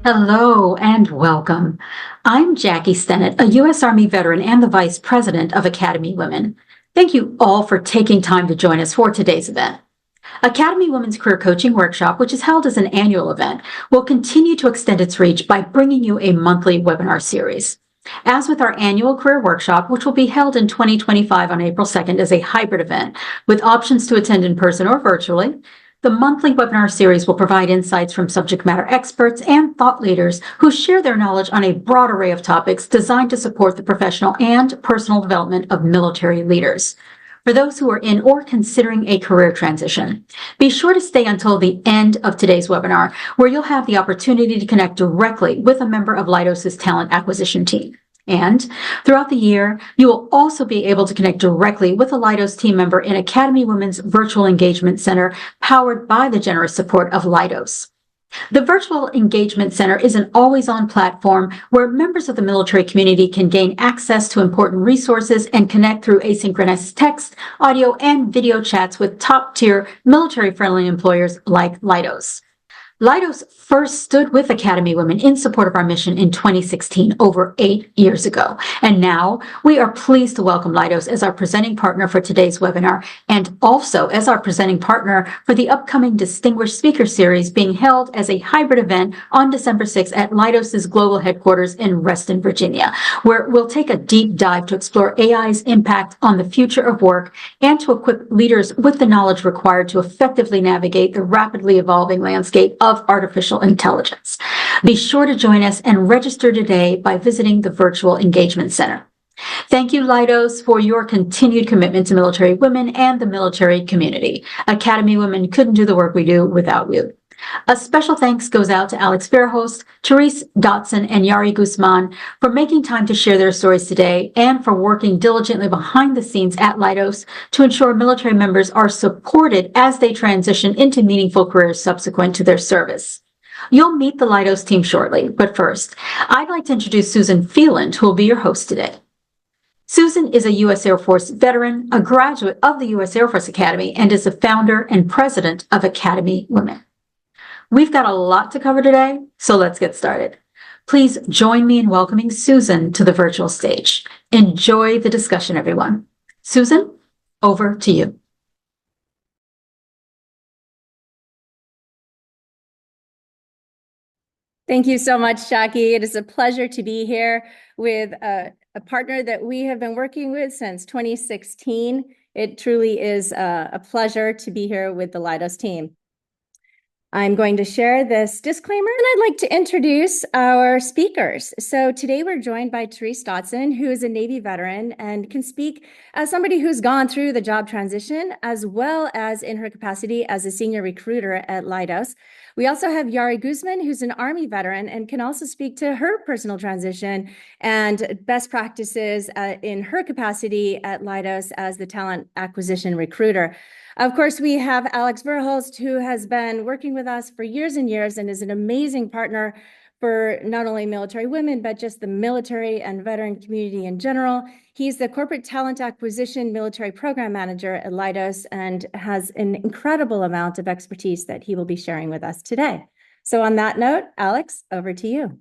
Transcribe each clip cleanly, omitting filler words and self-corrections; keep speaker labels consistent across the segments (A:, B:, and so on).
A: Hello and welcome. I'm Jackie Stennett, a U.S. Army veteran and the Vice President of Academy Women. Thank you all for taking time to join us for today's event. Academy Women's Career Coaching Workshop, which is held as an annual event, will continue to extend its reach by bringing you a monthly webinar series. As with our annual career workshop, which will be held in 2025 on April 2nd as a hybrid event with options to attend in person or virtually, the monthly webinar series will provide insights from subject matter experts and thought leaders who share their knowledge on a broad array of topics designed to support the professional and personal development of military leaders. For those who are in or considering a career transition, be sure to stay until the end of today's webinar, where you'll have the opportunity to connect directly with a member of Leidos' talent acquisition team. And throughout the year, you will also be able to connect directly with a Leidos team member in Academy Women's Virtual Engagement Center, powered by the generous support of Leidos. The Virtual Engagement Center is an always-on platform where members of the military community can gain access to important resources and connect through asynchronous text, audio, and video chats with top-tier military-friendly employers like Leidos. Leidos first stood with Academy Women in support of our mission in 2016, over 8 years ago. And now we are pleased to welcome Leidos as our presenting partner for today's webinar, and also as our presenting partner for the upcoming Distinguished Speaker Series being held as a hybrid event on December 6th at Leidos' global headquarters in Reston, Virginia, where we'll take a deep dive to explore AI's impact on the future of work and to equip leaders with the knowledge required to effectively navigate the rapidly evolving landscape of artificial intelligence. Be sure to join us and register today by visiting the Virtual Engagement Center. Thank you, Leidos, for your continued commitment to military women and the military community. Academy Women couldn't do the work we do without you. A special thanks goes out to Alex Verhulst, Therese Dotson, and Yaritza Guzman for making time to share their stories today and for working diligently behind the scenes at Leidos to ensure military members are supported as they transition into meaningful careers subsequent to their service. You'll meet the Leidos team shortly, but first, I'd like to introduce Susan Phelan, who will be your host today. Susan is a U.S. Air Force veteran, a graduate of the U.S. Air Force Academy, and is the founder and president of Academy Women. We've got a lot to cover today, so let's get started. Please join me in welcoming Susan to the virtual stage. Enjoy the discussion, everyone. Susan, over to you.
B: Thank you so much, Jackie. It is a pleasure to be here with a partner that we have been working with since 2016. It truly is a pleasure to be here with the Leidos team. I'm going to share this disclaimer, and I'd like to introduce our speakers. So today we're joined by Therese Dotson, who is a Navy veteran and can speak as somebody who's gone through the job transition, as well as in her capacity as a senior recruiter at Leidos. We also have Yaritza Guzman, who's an Army veteran and can also speak to her personal transition and best practices in her capacity at Leidos as the talent acquisition recruiter. Of course, we have Alex Verhulst, who has been working with us for years and years and is an amazing partner for not only military women, but just the military and veteran community in general. He's the Corporate Talent Acquisition Military Program Manager at Leidos and has an incredible amount of expertise that he will be sharing with us today. So on that note, Alex, over to you.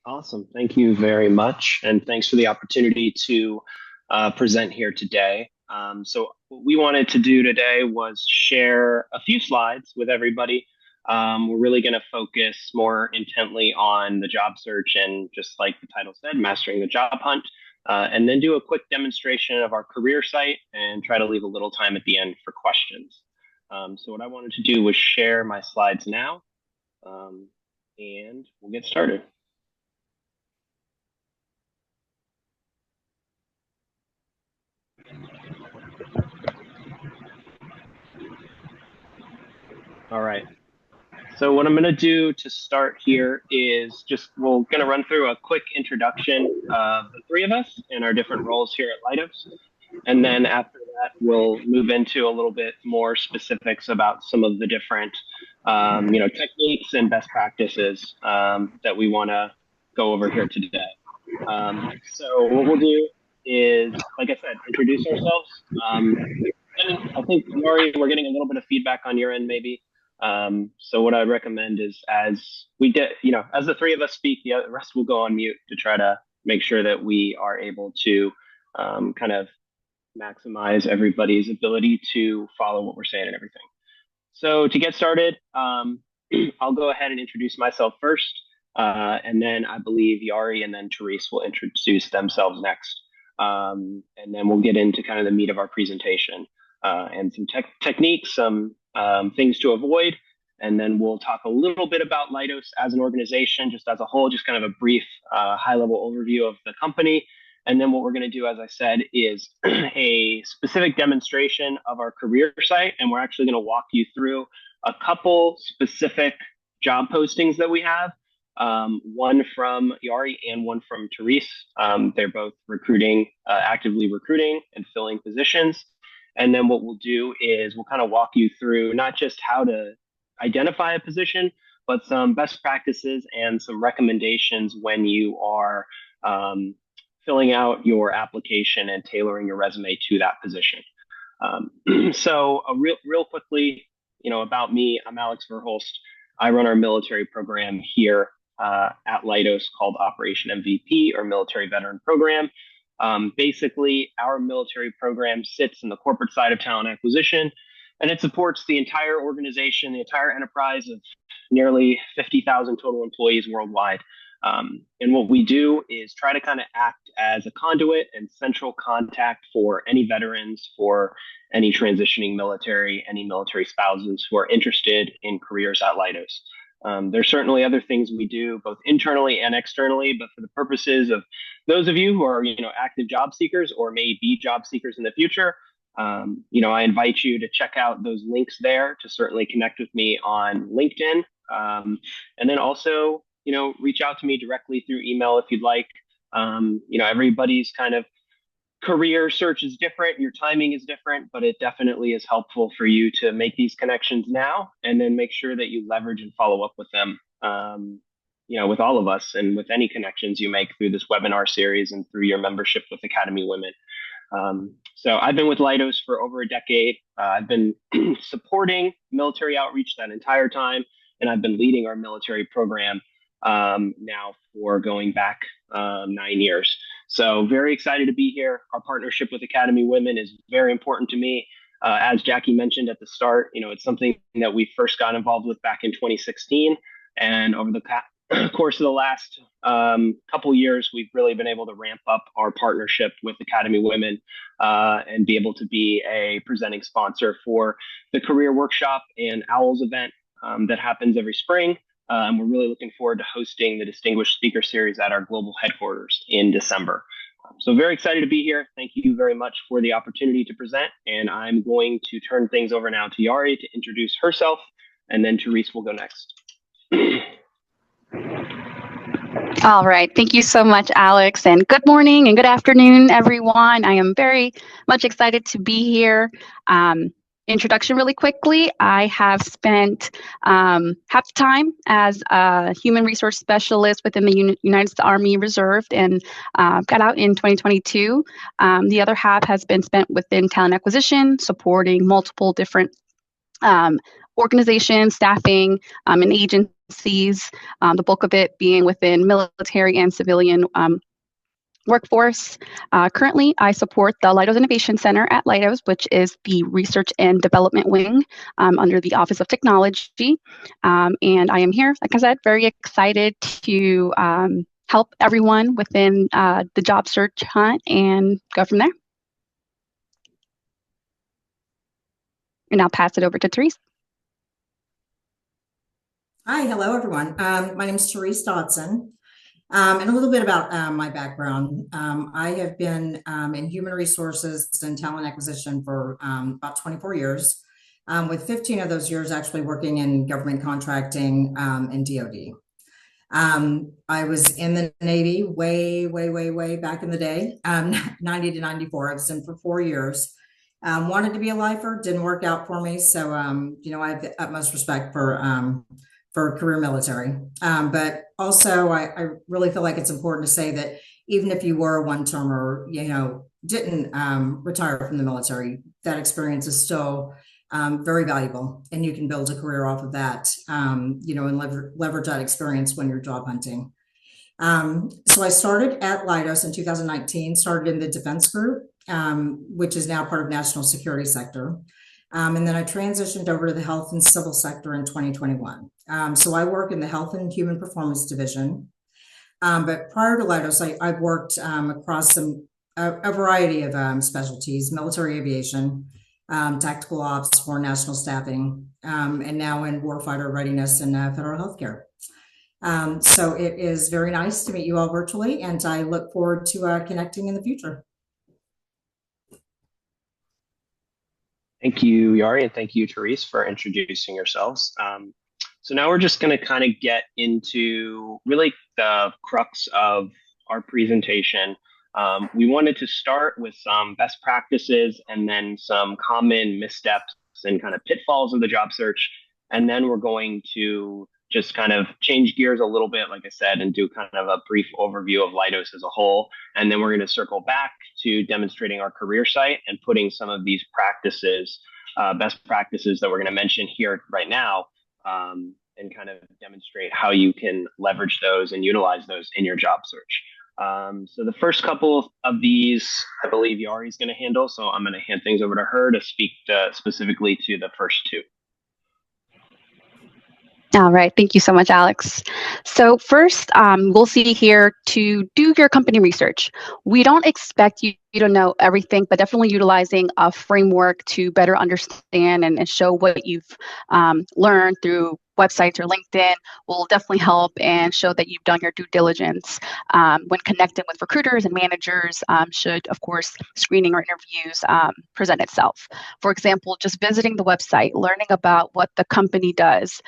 C: Awesome. Thank you very much. And thanks for the opportunity to present here today. So what we wanted to do today was share a few slides with everybody. We're really going to focus more intently on the job search and, just like the title said, mastering the job hunt, and then do a quick demonstration of our career site and try to leave a little time at the end for questions. So what I wanted to do was share my slides now, and we'll get started. All right. So what I'm going to do to start here is we're going to run through a quick introduction of the three of us and our different roles here at Leidos. And then after that, we'll move into a little bit more specifics about some of the different, techniques and best practices that we want to go over here today. So what we'll do is, like I said, introduce ourselves, then And I think, Lori, we're getting a little bit of feedback on your end, maybe. So what I'd recommend is as we get, as the three of us speak, the rest will go on mute to try to make sure that we are able to kind of maximize everybody's ability to follow what we're saying and everything. So to get started, I'll go ahead and introduce myself first, and then I believe Yari and then Therese will introduce themselves next. And then we'll get into kind of the meat of our presentation and some techniques, some things to avoid. And then we'll talk a little bit about Leidos as an organization, just as a whole, just kind of a brief high-level overview of the company. And then what we're going to do, as I said, is a specific demonstration of our career site. And we're actually going to walk you through a couple specific job postings that we have, one from Yari and one from Therese. They're both actively recruiting and filling positions. And then what we'll do is we'll kind of walk you through not just how to identify a position, but some best practices and some recommendations when you are filling out your application and tailoring your resume to that position. So real quickly, about me, I'm Alex Verhulst. I run our military program here at Leidos called Operation MVP, or Military Veteran Program. Basically, our military program sits in the corporate side of talent acquisition, and it supports the entire organization, the entire enterprise of nearly 50,000 total employees worldwide. And what we do is try to kind of act as a conduit and central contact for any veterans, for any transitioning military, any military spouses who are interested in careers at Leidos. There's certainly other things we do both internally and externally, but for the purposes of those of you who are, active job seekers or may be job seekers in the future, I invite you to check out those links there, to certainly connect with me on LinkedIn. And then also, reach out to me directly through email if you'd like. Everybody's kind of career search is different. Your timing is different, but it definitely is helpful for you to make these connections now and then make sure that you leverage and follow up with them, with all of us and with any connections you make through this webinar series and through your membership with Academy Women. So I've been with Leidos for over a decade. I've been supporting military outreach that entire time, and I've been leading our military program now for going back 9 years. So very excited to be here. Our partnership with Academy Women is very important to me. As Jackie mentioned at the start, it's something that we first got involved with back in 2016. And over the course of the last couple years, we've really been able to ramp up our partnership with Academy Women and be able to be a presenting sponsor for the Career Workshop and OWLS event that happens every spring. And we're really looking forward to hosting the Distinguished Speaker Series at our global headquarters in December. So very excited to be here. Thank you very much for the opportunity to present. And I'm going to turn things over now to Yari to introduce herself, and then Therese will go next.
D: All right. Thank you so much, Alex. And good morning and good afternoon, everyone. I am very much excited to be here. Introduction really quickly. I have spent half the time as a human resource specialist within the United States Army Reserve and got out in 2022. The other half has been spent within talent acquisition, supporting multiple different organizations, staffing, and agencies, the bulk of it being within military and civilian workforce. Currently, I support the Leidos Innovation Center at Leidos, which is the research and development wing under the Office of Technology. And I am here, like I said, very excited to help everyone within the job search hunt and go from there. And I'll pass it over to Therese.
E: Hi, hello everyone. My name is Therese Dotson. And a little bit about my background. I have been in human resources and talent acquisition for about 24 years, with 15 of those years actually working in government contracting and DoD. I was in the Navy way back in the day, 90 to 94. I was in for 4 years. Wanted to be a lifer, didn't work out for me. So, I have the utmost respect for career military. But also I really feel like it's important to say that even if you were a one-termer, didn't retire from the military, that experience is still very valuable, and you can build a career off of that, and leverage that experience when you're job hunting. So I started at Leidos in 2019, started in the defense group, which is now part of national security sector. And then I transitioned over to the health and civil sector in 2021. So I work in the health and human performance division. But prior to Leidos, I've worked across a variety of specialties: military aviation, tactical ops, foreign national staffing, and now in warfighter readiness and federal healthcare. So it is very nice to meet you all virtually, and I look forward to connecting in the future.
C: Thank you, Yari, and thank you, Therese, for introducing yourselves. So now we're just going to kind of get into really the crux of our presentation. We wanted to start with some best practices and then some common missteps and kind of pitfalls of the job search. And then we're going to just kind of change gears a little bit, like I said, and do kind of a brief overview of Leidos as a whole. And then we're going to circle back to demonstrating our career site and putting some of these practices, best practices that we're going to mention here right now, and kind of demonstrate how you can leverage those and utilize those in your job search. So the first couple of these, I believe Yari's going to handle. So I'm going to hand things over to her to speak specifically to the first two.
D: All right. Thank you so much, Alex. So first, we'll see here to do your company research. We don't expect you to know everything, but definitely utilizing a framework to better understand and show what you've learned through websites or LinkedIn will definitely help and show that you've done your due diligence when connecting with recruiters and managers. Should, of course, screening or interviews present itself. For example, just visiting the website, learning about what the company does,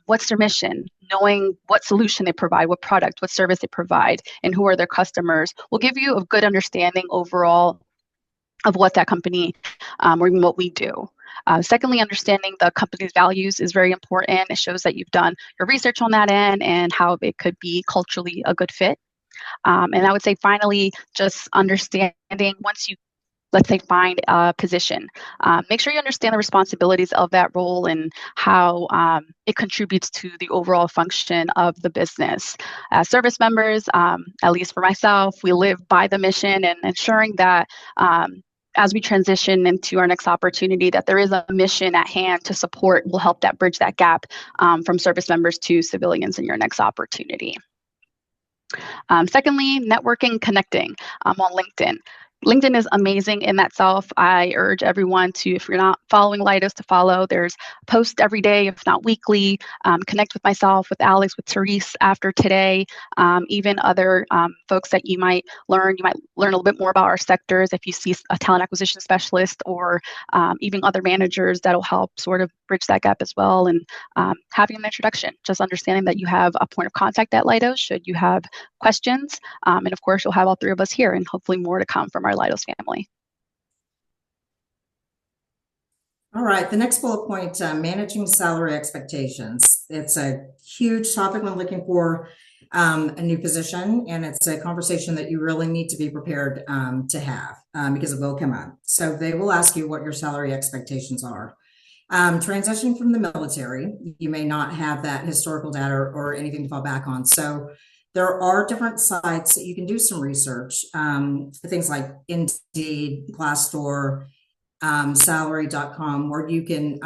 D: what's their mission, knowing what solution they provide, what product, what service they provide, and who are their customers will give you a good understanding overall of what that company or even what we do. Secondly, understanding the company's values is very important. It shows that you've done your research on that end and how it could be culturally a good fit. And I would say finally, just understanding once you, let's say, find a position, make sure you understand the responsibilities of that role and how it contributes to the overall function of the business. As service members, at least for myself, we live by the mission and ensuring that as we transition into our next opportunity, that there is a mission at hand to support will help that bridge that gap from service members to civilians in your next opportunity. Secondly, networking, connecting on LinkedIn. LinkedIn is amazing in that self. I urge everyone to, if you're not following Leidos, to follow. There's posts every day, if not weekly. Connect with myself, with Alex, with Therese after today, even other folks that you might learn. You might learn a little bit more about our sectors if you see a talent acquisition specialist or even other managers that'll help sort of bridge that gap as well. And having an introduction, just understanding that you have a point of contact at Leidos should you have questions. And of course, you'll have all three of us here and hopefully more to come from our Leidos family.
E: All right, the next bullet point, managing salary expectations. It's a huge topic when looking for a new position, and it's a conversation that you really need to be prepared to have because it will come up. So they will ask you what your salary expectations are. Transitioning from the military, you may not have that historical data or anything to fall back on. So there are different sites that you can do some research, things like Indeed, Glassdoor, salary.com, where you can,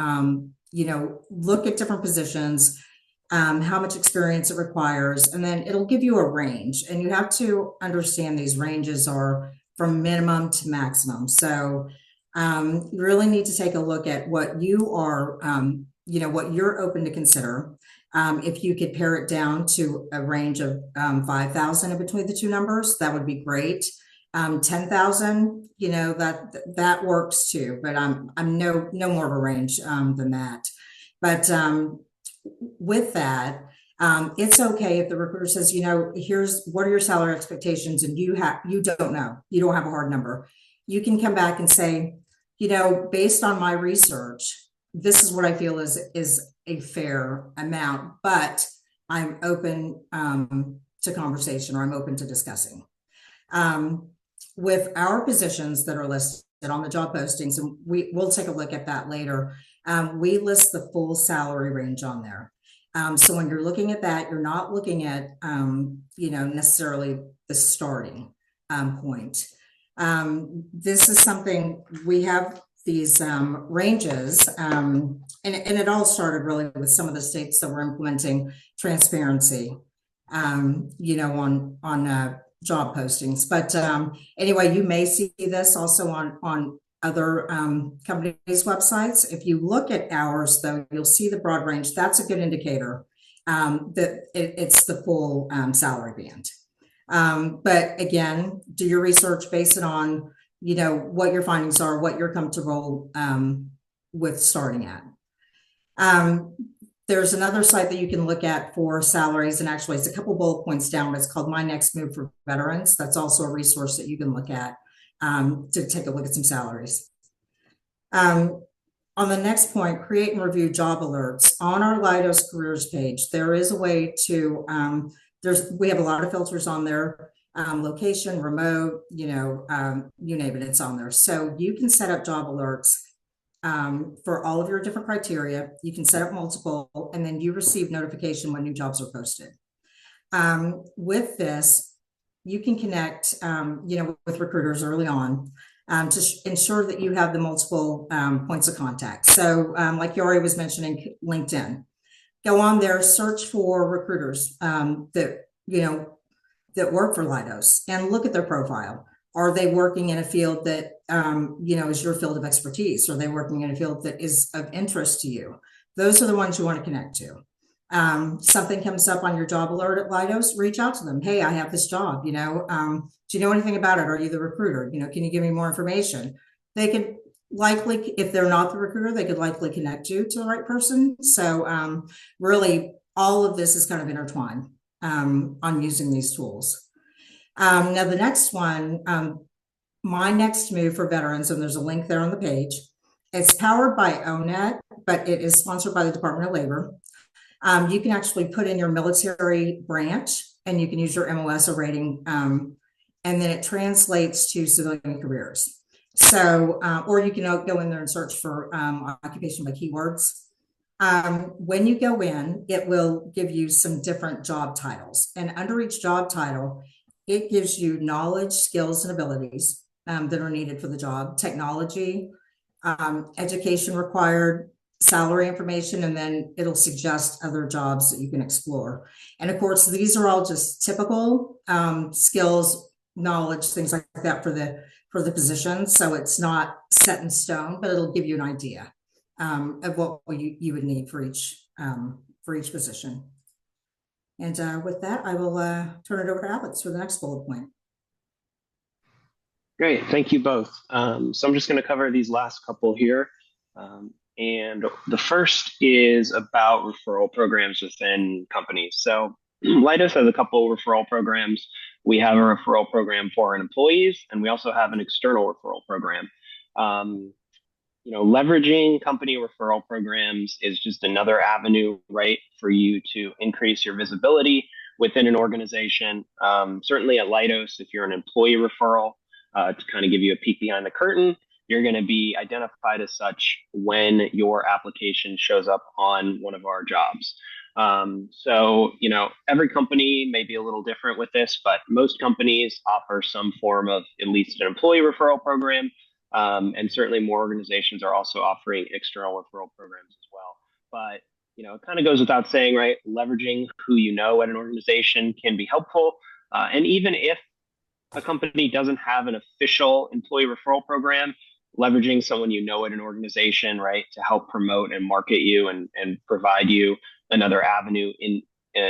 E: look at different positions, how much experience it requires, and then it'll give you a range. And you have to understand these ranges are from minimum to maximum. So you really need to take a look at what you are, what you're open to consider. If you could pare it down to a range of 5,000 in between the two numbers, that would be great. 10,000, that works too, but I'm no more of a range than that. But with that, it's okay if the recruiter says, here's what are your salary expectations, and you don't know, you don't have a hard number. You can come back and say, based on my research, this is what I feel is a fair amount, but I'm open to conversation, or I'm open to discussing. With our positions that are listed, on the job postings, and we'll take a look at that later. We list the full salary range on there. So when you're looking at that, you're not looking at, necessarily the starting point. This is something we have these ranges, and it all started really with some of the states that were implementing transparency, on job postings. But anyway, you may see this also on other companies' websites. If you look at ours, though, you'll see the broad range. That's a good indicator that it's the full salary band. But again, do your research, base it on, what your findings are, what you're comfortable with starting at. There's another site that you can look at for salaries, and actually it's a couple bullet points down. It's called My Next Move for Veterans. That's also a resource that you can look at to take a look at some salaries. On the next point, create and review job alerts. On our Leidos careers page, there is a way to, we have a lot of filters on there, location, remote, you name it, it's on there. So you can set up job alerts for all of your different criteria. You can set up multiple, and then you receive notification when new jobs are posted. With this, you can connect, with recruiters early on to ensure that you have the multiple points of contact. So like Yari was mentioning, LinkedIn. Go on there, search for recruiters that work for Leidos, and look at their profile. Are they working in a field that, is your field of expertise? Are they working in a field that is of interest to you? Those are the ones you want to connect to. Something comes up on your job alert at Leidos, reach out to them. Hey, I have this job, do you know anything about it? Are you the recruiter? Can you give me more information? They could likely, if they're not the recruiter, they could likely connect you to the right person. So really, all of this is kind of intertwined on using these tools. Now, the next one, My Next Move for Veterans, and there's a link there on the page. It's powered by ONET, but it is sponsored by the Department of Labor. You can actually put in your military branch, and you can use your MOS rating, and then it translates to civilian careers. So, or you can go in there and search for occupation by keywords. When you go in, it will give you some different job titles, and under each job title, it gives you knowledge, skills, and abilities that are needed for the job, technology, education required, salary information, and then it'll suggest other jobs that you can explore. And of course, these are all just typical skills, knowledge, things like that for the position. So it's not set in stone, but it'll give you an idea of what you would need for each position. And with that, I will turn it over to Alex for the next bullet point.
C: Great, thank you both. So I'm just going to cover these last couple here. And the first is about referral programs within companies. So Leidos has a couple referral programs. We have a referral program for our employees, and we also have an external referral program. Leveraging company referral programs is just another avenue, right, for you to increase your visibility within an organization. Certainly at Leidos, if you're an employee referral, to kind of give you a peek behind the curtain, you're going to be identified as such when your application shows up on one of our jobs. So, every company may be a little different with this, but most companies offer some form of at least an employee referral program. And certainly more organizations are also offering external referral programs as well. But, it kind of goes without saying, right? Leveraging who you know at an organization can be helpful. And even if a company doesn't have an official employee referral program, leveraging someone you know at an organization, right, to help promote and market you and provide you another avenue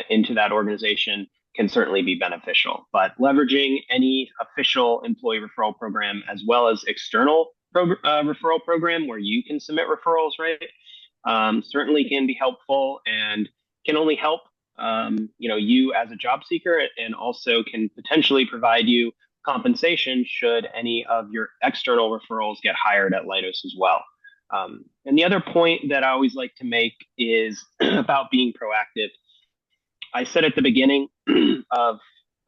C: into that organization can certainly be beneficial. But leveraging any official employee referral program as well as external referral program where you can submit referrals, right, certainly can be helpful and can only help you as a job seeker, and also can potentially provide you compensation should any of your external referrals get hired at Leidos as well. And the other point that I always like to make is about being proactive. I said at the beginning of,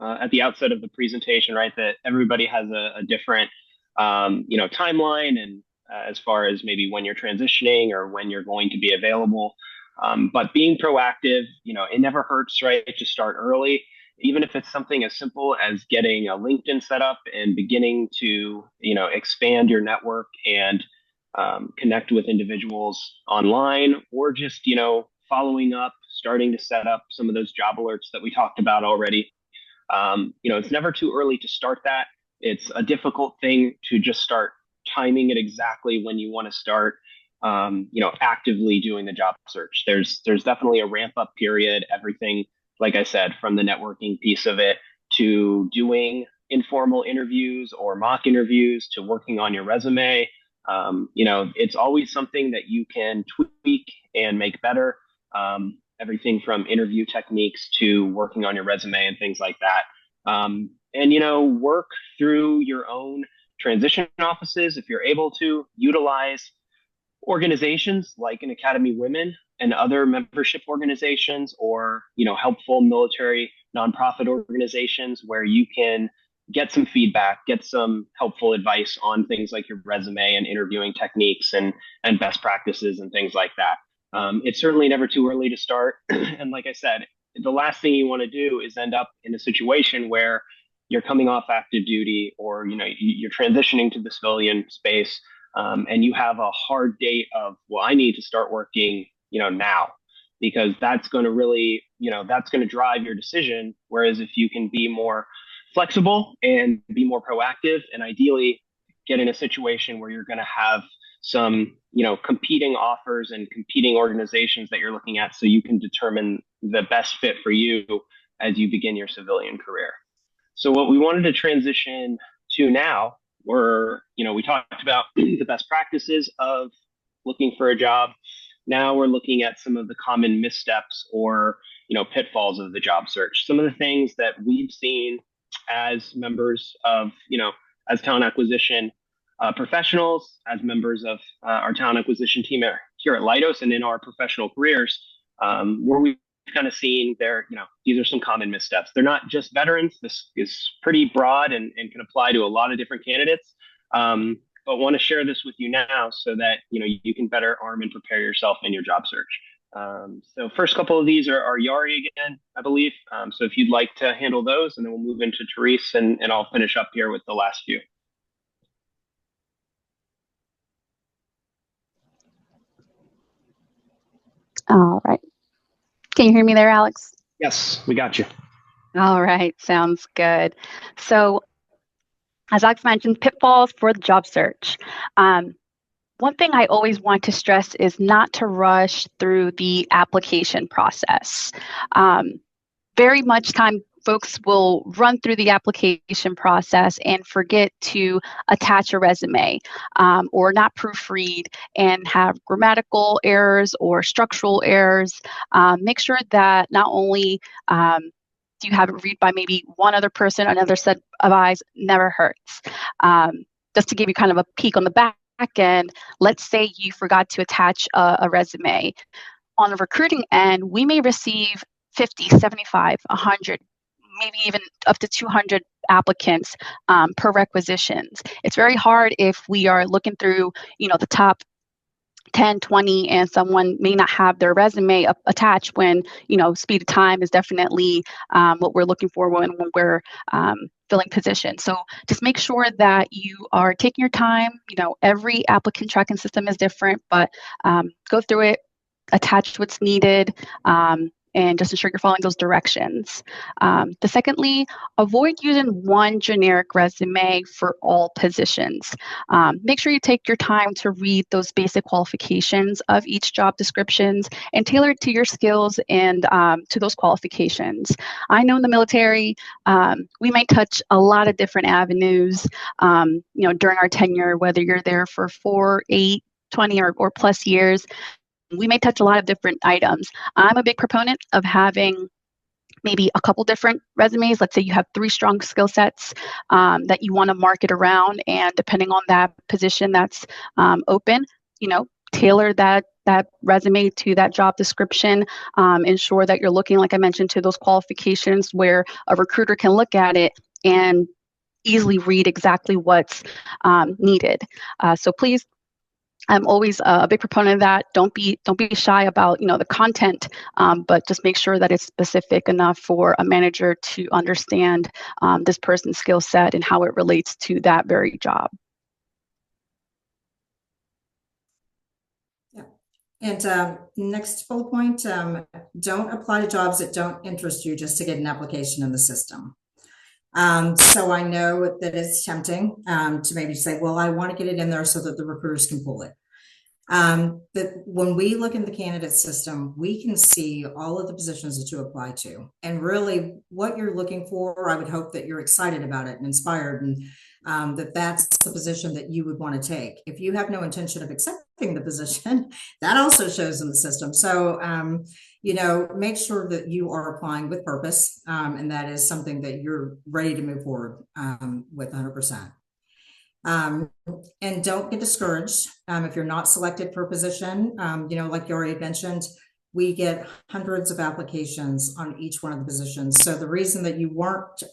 C: at the outset of the presentation, right, that everybody has a different timeline and as far as maybe when you're transitioning or when you're going to be available. But being proactive, it never hurts, right, to start early, even if it's something as simple as getting a LinkedIn set up and beginning to, expand your network and connect with individuals online, or just, following up, starting to set up some of those job alerts that we talked about already. It's never too early to start that. It's a difficult thing to just start timing it exactly when you want to start, actively doing the job search. There's definitely a ramp up period, everything, like I said, from the networking piece of it to doing informal interviews or mock interviews to working on your resume. It's always something that you can tweak and make better. Everything from interview techniques to working on your resume and things like that. And work through your own transition offices if you're able to utilize organizations like an Academy Women and other membership organizations, or helpful military nonprofit organizations where you can get some feedback, get some helpful advice on things like your resume and interviewing techniques and best practices and things like that. It's certainly never too early to start. And like I said, the last thing you want to do is end up in a situation where you're coming off active duty, or you're transitioning to the civilian space, and you have a hard date of, well, I need to start working now, because that's going to really that's going to drive your decision. Whereas if you can be more flexible and be more proactive, and ideally get in a situation where you're going to have some competing offers and competing organizations that you're looking at, so you can determine the best fit for you as you begin your civilian career. So what we wanted to transition to now were, we talked about the best practices of looking for a job. Now we're looking at some of the common missteps or, pitfalls of the job search. Some of the things that we've seen as members of, as talent acquisition professionals, as members of our talent acquisition team here at Leidos and in our professional careers, where we've kind of seen these are some common missteps. They're not just veterans. This is pretty broad and can apply to a lot of different candidates. But want to share this with you now so that you can better arm and prepare yourself in your job search. So first couple of these are Yari again, I believe. So if you'd like to handle those, and then we'll move into Therese, and I'll finish up here with the last few.
D: All right. Can you hear me there, Alex?
C: Yes, we got you.
D: All right. Sounds good. So as Alex mentioned, pitfalls for the job search. One thing I always want to stress is not to rush through the application process. Very much time folks will run through the application process and forget to attach a resume, or not proofread and have grammatical errors or structural errors. Make sure that not only do you have it read by maybe one other person, another set of eyes, never hurts. Just to give you kind of a peek on the back end, let's say you forgot to attach a resume. On the recruiting end, we may receive 50, 75, 100, maybe even up to 200 applicants per requisitions. It's very hard if we are looking through, the top 10, 20, and someone may not have their resume attached when, speed of time is definitely what we're looking for when we're filling positions. So just make sure that you are taking your time. Every applicant tracking system is different, but go through it, attach what's needed, and just ensure you're following those directions. Secondly, avoid using one generic resume for all positions. Make sure you take your time to read those basic qualifications of each job descriptions and tailor it to your skills and to those qualifications. I know in the military, we might touch a lot of different avenues, during our tenure, whether you're there for 4, 8, 20, or plus years. We may touch a lot of different items. I'm a big proponent of having maybe a couple different resumes. Let's say you have 3 strong skill sets that you want to market around, and depending on that position that's open, tailor that resume to that job description. Ensure that you're looking, like I mentioned, to those qualifications where a recruiter can look at it and easily read exactly what's needed. So please, I'm always a big proponent of that. Don't be shy about the content, but just make sure that it's specific enough for a manager to understand this person's skill set and how it relates to that very job.
E: Yeah. And next bullet point, don't apply to jobs that don't interest you just to get an application in the system. So I know that it's tempting to maybe say, well, I want to get it in there so that the recruiters can pull it. But when we look in the candidate system, we can see all of the positions that you apply to, and really what you're looking for. I would hope that you're excited about it and inspired, and that's the position that you would want to take. If you have no intention of accepting the position, that also shows in the system. So, make sure that you are applying with purpose, and that is something that you're ready to move forward with 100%. And don't get discouraged if you're not selected for a position. Like you already mentioned, we get hundreds of applications on each one of the positions. So the reason that you weren't,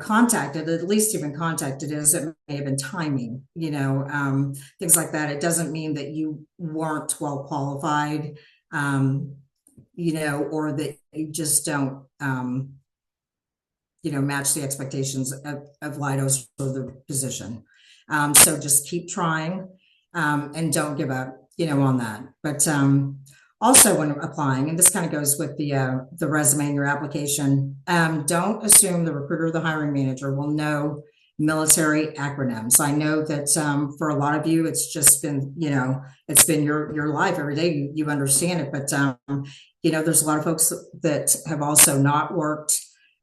E: contacted, at least even contacted, is it may have been timing, things like that. It doesn't mean that you weren't well qualified, or that you just don't, match the expectations of Leidos for the position. So just keep trying and don't give up, on that. But also when applying, and this kind of goes with the resume in your application, don't assume the recruiter or the hiring manager will know military acronyms. I know that for a lot of you, it's just been, it's been your life every day. You understand it, but there's a lot of folks that have also not worked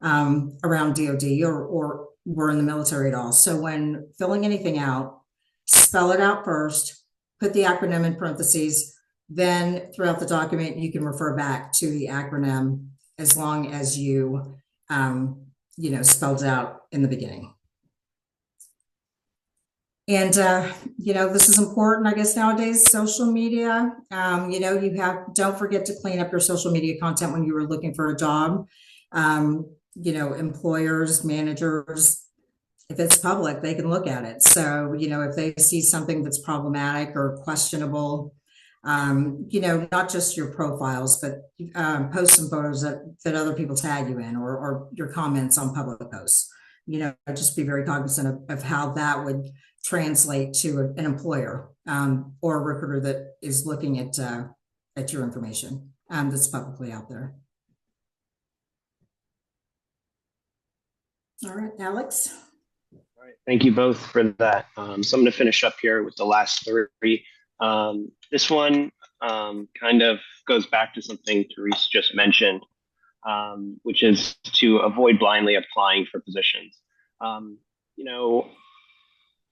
E: around DOD or were in the military at all. So when filling anything out, spell it out first, put the acronym in parentheses, then throughout the document, you can refer back to the acronym as long as you, spelled it out in the beginning. And, this is important, I guess, nowadays, social media, don't forget to clean up your social media content when you were looking for a job. Employers, managers, if it's public, they can look at it. So, if they see something that's problematic or questionable, not just your profiles, but post some photos that other people tag you in, or your comments on public posts, just be very cognizant of how that would translate to an employer or a recruiter that is looking at your information that's publicly out there. All right, Alex.
C: All right, thank you both for that. So I'm going to finish up here with the last three. This one kind of goes back to something Therese just mentioned, which is to avoid blindly applying for positions.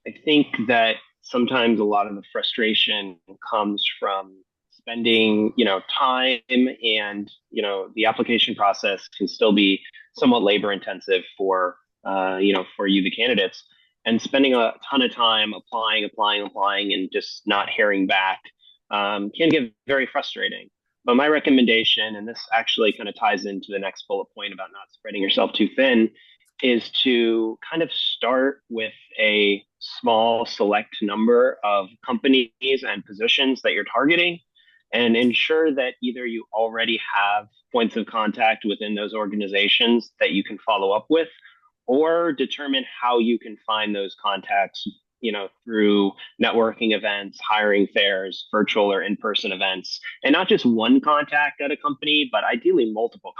C: I think that sometimes a lot of the frustration comes from spending, time, and, the application process can still be somewhat labor intensive for you, the candidates, and spending a ton of time applying, and just not hearing back can get very frustrating. But my recommendation, and this actually kind of ties into the next bullet point about not spreading yourself too thin, is to kind of start with a small select number of companies and positions that you're targeting, and ensure that either you already have points of contact within those organizations that you can follow up with, or determine how you can find those contacts, through networking events, hiring fairs, virtual or in-person events, and not just one contact at a company, but ideally multiple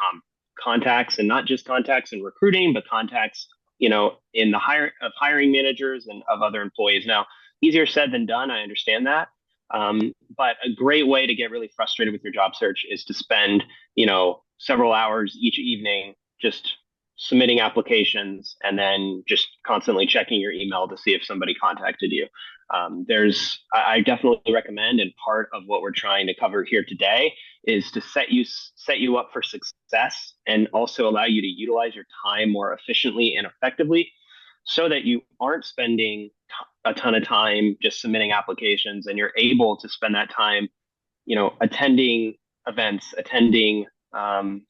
C: contacts, and not just contacts in recruiting, but contacts, in the hiring managers and of other employees. Now, easier said than done, I understand that. But a great way to get really frustrated with your job search is to spend, several hours each evening just submitting applications, and then just constantly checking your email to see if somebody contacted you. I definitely recommend, and part of what we're trying to cover here today is to set you up for success, and also allow you to utilize your time more efficiently and effectively, so that you aren't spending a ton of time just submitting applications, and you're able to spend that time, attending events, attending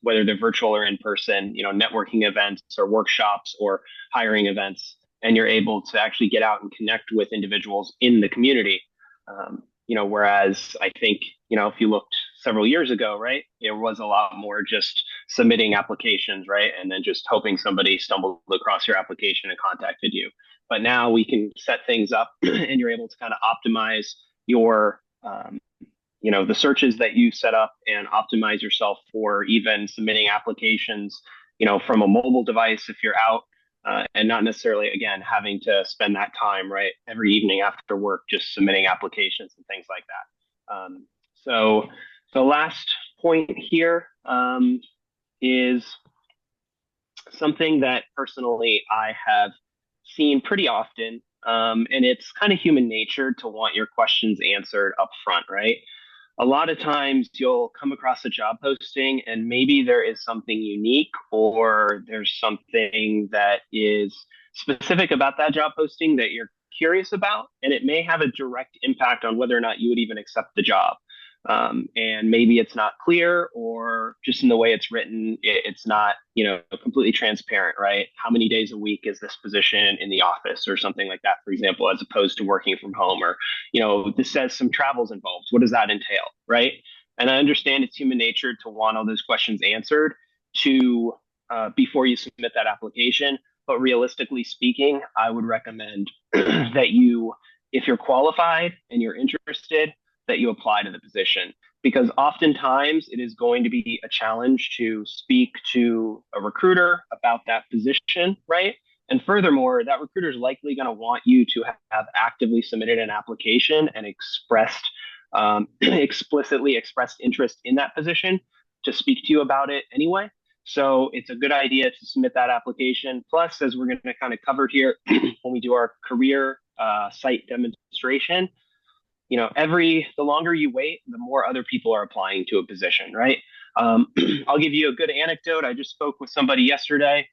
C: whether they're virtual or in person, networking events or workshops or hiring events, and you're able to actually get out and connect with individuals in the community. Whereas I think, if you looked several years ago, right, it was a lot more just submitting applications, right, and then just hoping somebody stumbled across your application and contacted you. But now we can set things up and you're able to kind of optimize your the searches that you set up and optimize yourself for even submitting applications, from a mobile device if you're out, and not necessarily, again, having to spend that time, right, every evening after work just submitting applications and things like that. So the last point here is something that personally I have seen pretty often, and it's kind of human nature to want your questions answered up front, right? A lot of times you'll come across a job posting and maybe there is something unique or there's something that is specific about that job posting that you're curious about, and it may have a direct impact on whether or not you would even accept the job. And maybe it's not clear, or just in the way it's written, it's not, completely transparent, right? How many days a week is this position in the office or something like that, for example, as opposed to working from home, or, this says some travels involved. What does that entail, right? And I understand it's human nature to want all those questions answered before you submit that application. But realistically speaking, I would recommend that if you're qualified and you're interested, that you apply to the position, because oftentimes it is going to be a challenge to speak to a recruiter about that position, right? And furthermore, that recruiter is likely going to want you to have actively submitted an application and explicitly expressed interest in that position to speak to you about it anyway. So it's a good idea to submit that application. Plus, as we're going to kind of cover here when we do our career site demonstration, the longer you wait, the more other people are applying to a position, right? I'll give you a good anecdote. I just spoke with somebody yesterday.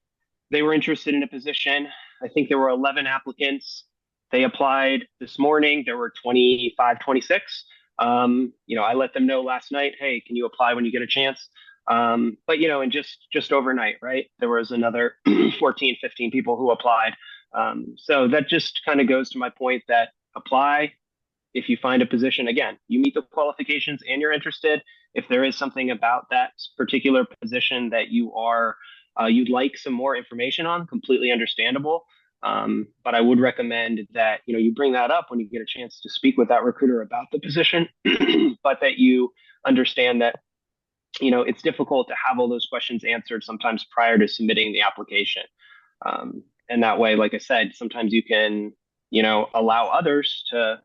C: They were interested in a position. I think there were 11 applicants. They applied this morning. There were 25, 26. I let them know last night, hey, can you apply when you get a chance? But, and just overnight, right, there was another 14, 15 people who applied. So that just kind of goes to my point that apply. If you find a position, again, you meet the qualifications and you're interested. If there is something about that particular position that you'd like some more information on, completely understandable. But I would recommend that, you bring that up when you get a chance to speak with that recruiter about the position, but that you understand that, it's difficult to have all those questions answered sometimes prior to submitting the application. And that way, like I said, sometimes you can, allow others to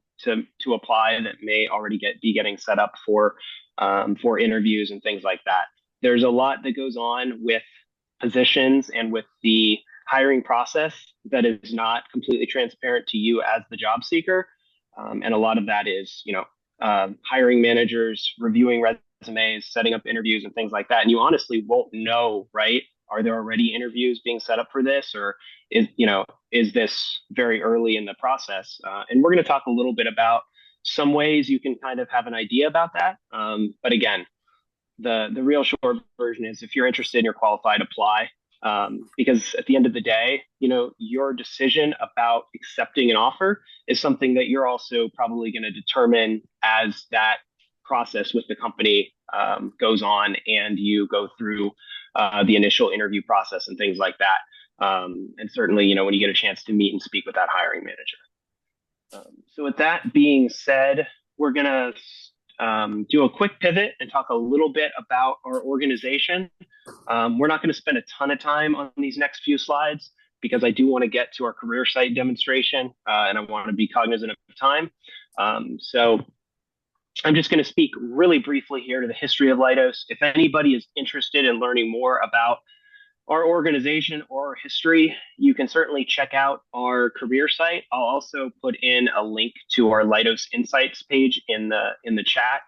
C: apply that may already be getting set up for interviews and things like that. There's a lot that goes on with positions and with the hiring process that is not completely transparent to you as the job seeker. And a lot of that is, hiring managers reviewing resumes, setting up interviews and things like that. And you honestly won't know, right? Are there already interviews being set up for this, or is this very early in the process? And we're going to talk a little bit about some ways you can kind of have an idea about that. But again, the real short version is, if you're interested and you're qualified, apply. Because at the end of the day, your decision about accepting an offer is something that you're also probably going to determine as that process with the company goes on and you go through the initial interview process and things like that. And certainly, when you get a chance to meet and speak with that hiring manager. So with that being said, we're going to do a quick pivot and talk a little bit about our organization. We're not going to spend a ton of time on these next few slides because I do want to get to our career site demonstration and I want to be cognizant of time. So I'm just going to speak really briefly here to the history of Leidos. If anybody is interested in learning more about our organization or our history, you can certainly check out our career site. I'll also put in a link to our Leidos Insights page in the chat,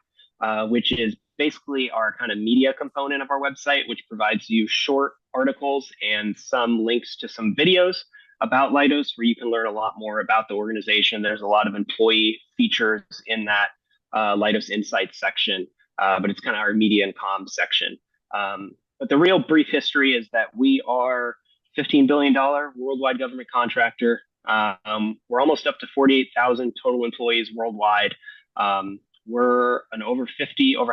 C: which is basically our kind of media component of our website, which provides you short articles and some links to some videos about Leidos, where you can learn a lot more about the organization. There's a lot of employee features in that Leidos Insights section, but it's kind of our media and comms section. But the real brief history is that we are $15 billion worldwide government contractor. We're almost up to 48,000 total employees worldwide. We're an over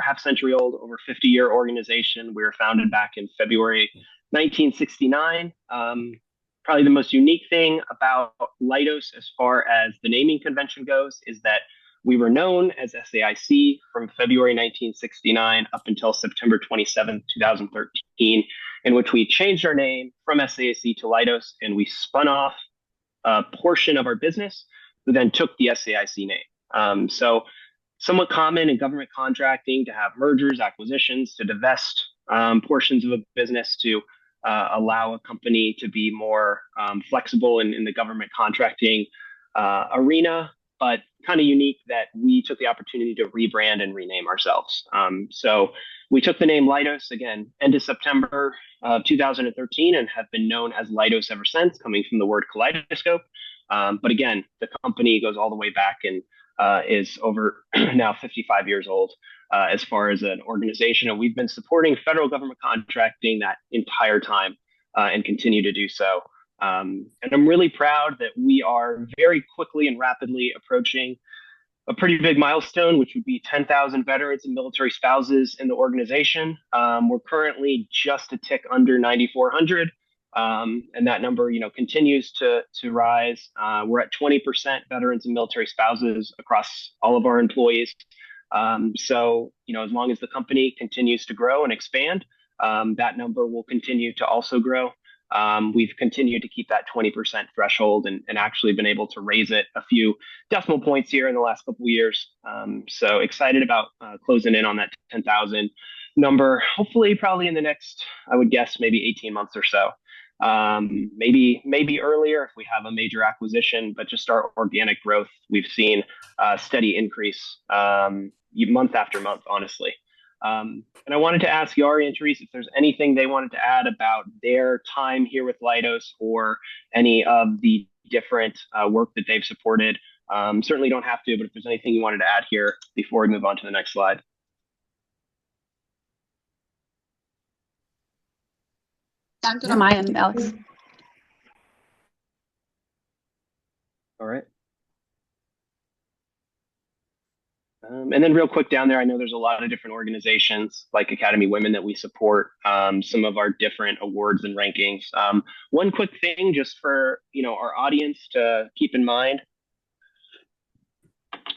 C: half century old, over 50-year organization. We were founded back in February 1969. Probably the most unique thing about Leidos as far as the naming convention goes is that we were known as SAIC from February 1969 up until September 27, 2013, in which we changed our name from SAIC to Leidos, and we spun off a portion of our business, but then took the SAIC name. So somewhat common in government contracting to have mergers, acquisitions, to divest portions of a business to allow a company to be more flexible in the government contracting arena, but kind of unique that we took the opportunity to rebrand and rename ourselves. So we took the name Leidos again, end of September of 2013, and have been known as Leidos ever since, coming from the word kaleidoscope. But again, the company goes all the way back and is over now 55 years old as far as an organization. And we've been supporting federal government contracting that entire time and continue to do so. And I'm really proud that we are very quickly and rapidly approaching a pretty big milestone, which would be 10,000 veterans and military spouses in the organization. We're currently just a tick under 9,400. And that number, continues to rise. We're at 20% veterans and military spouses across all of our employees. So, as long as the company continues to grow and expand, that number will continue to also grow. We've continued to keep that 20% threshold and actually been able to raise it a few decimal points here in the last couple of years. So excited about closing in on that 10,000 number, hopefully probably in the next, I would guess, maybe 18 months or so. Maybe earlier if we have a major acquisition, but just our organic growth, we've seen a steady increase month after month, honestly. And I wanted to ask Yari and Therese if there's anything they wanted to add about their time here with Leidos or any of the different work that they've supported. Certainly don't have to, but if there's anything you wanted to add here before we move on to the next slide.
D: Sounds good on my end, Alex.
C: All right. And then real quick down there, I know there's a lot of different organizations like Academy Women that we support, some of our different awards and rankings. One quick thing just for, our audience to keep in mind,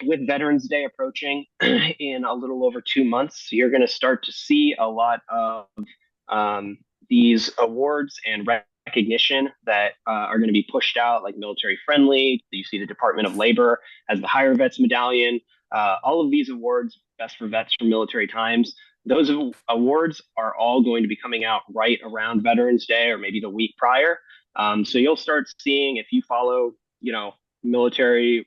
C: with Veterans Day approaching in a little over 2 months, you're going to start to see a lot of these awards and recognition that are going to be pushed out, like military friendly. You see the Department of Labor has the Hire Vets Medallion. All of these awards, Best for Vets for Military Times, those awards are all going to be coming out right around Veterans Day or maybe the week prior. So you'll start seeing, if you follow, military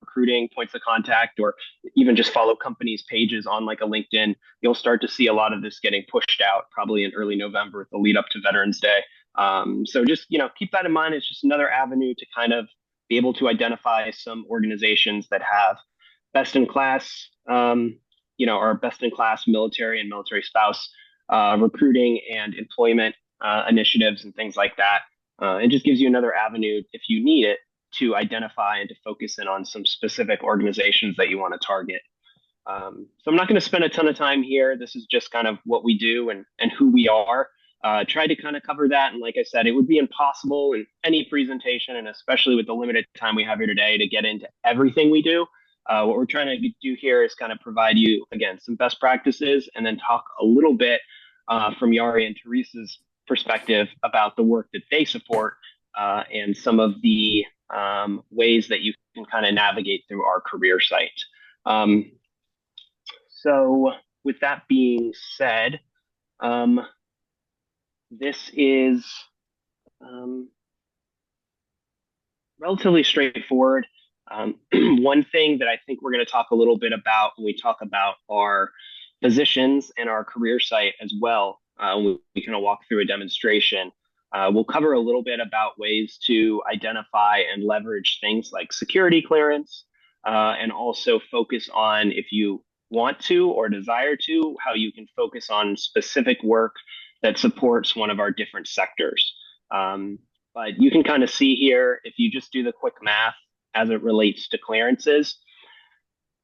C: recruiting points of contact, or even just follow companies' pages on like a LinkedIn, you'll start to see a lot of this getting pushed out probably in early November at the lead up to Veterans Day. So just, keep that in mind. It's just another avenue to kind of be able to identify some organizations that have best in class, our best in class military and military spouse recruiting and employment initiatives and things like that. It just gives you another avenue, if you need it, to identify and to focus in on some specific organizations that you want to target. So I'm not going to spend a ton of time here. This is just kind of what we do and who we are. Try to kind of cover that. And like I said, it would be impossible in any presentation, and especially with the limited time we have here today, to get into everything we do. What we're trying to do here is kind of provide you, again, some best practices, and then talk a little bit from Yari and Therese's perspective about the work that they support and some of the ways that you can kind of navigate through our career site. So with that being said, this is relatively straightforward. One thing that I think we're going to talk a little bit about when we talk about our positions and our career site as well, we kind of walk through a demonstration. We'll cover a little bit about ways to identify and leverage things like security clearance, and also focus on, if you want to or desire to, how you can focus on specific work that supports one of our different sectors. But you can kind of see here, if you just do the quick math as it relates to clearances,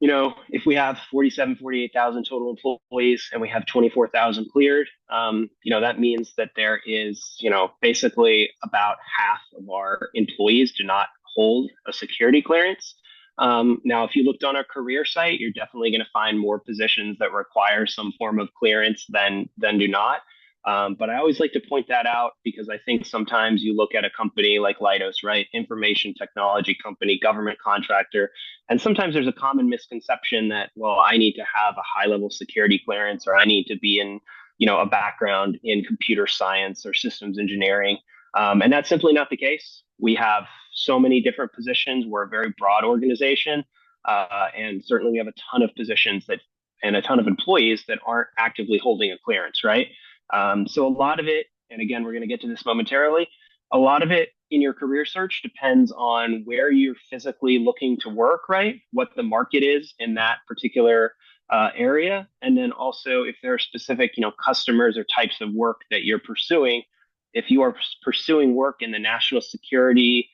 C: if we have 48,000 total employees and we have 24,000 cleared, that means that there is, basically about half of our employees do not hold a security clearance. Now, if you looked on our career site, you're definitely going to find more positions that require some form of clearance than do not. But I always like to point that out because I think sometimes you look at a company like Leidos, right? Information technology company, government contractor, and sometimes there's a common misconception that, well, I need to have a high level security clearance or I need to be in, a background in computer science or systems engineering. And that's simply not the case. We have so many different positions. We're a very broad organization. And certainly we have a ton of positions and a ton of employees that aren't actively holding a clearance, right? So a lot of it, and again, we're going to get to this momentarily, a lot of it in your career search depends on where you're physically looking to work, right? What the market is in that particular area. And then also if there are specific, customers or types of work that you're pursuing. If you are pursuing work in the national security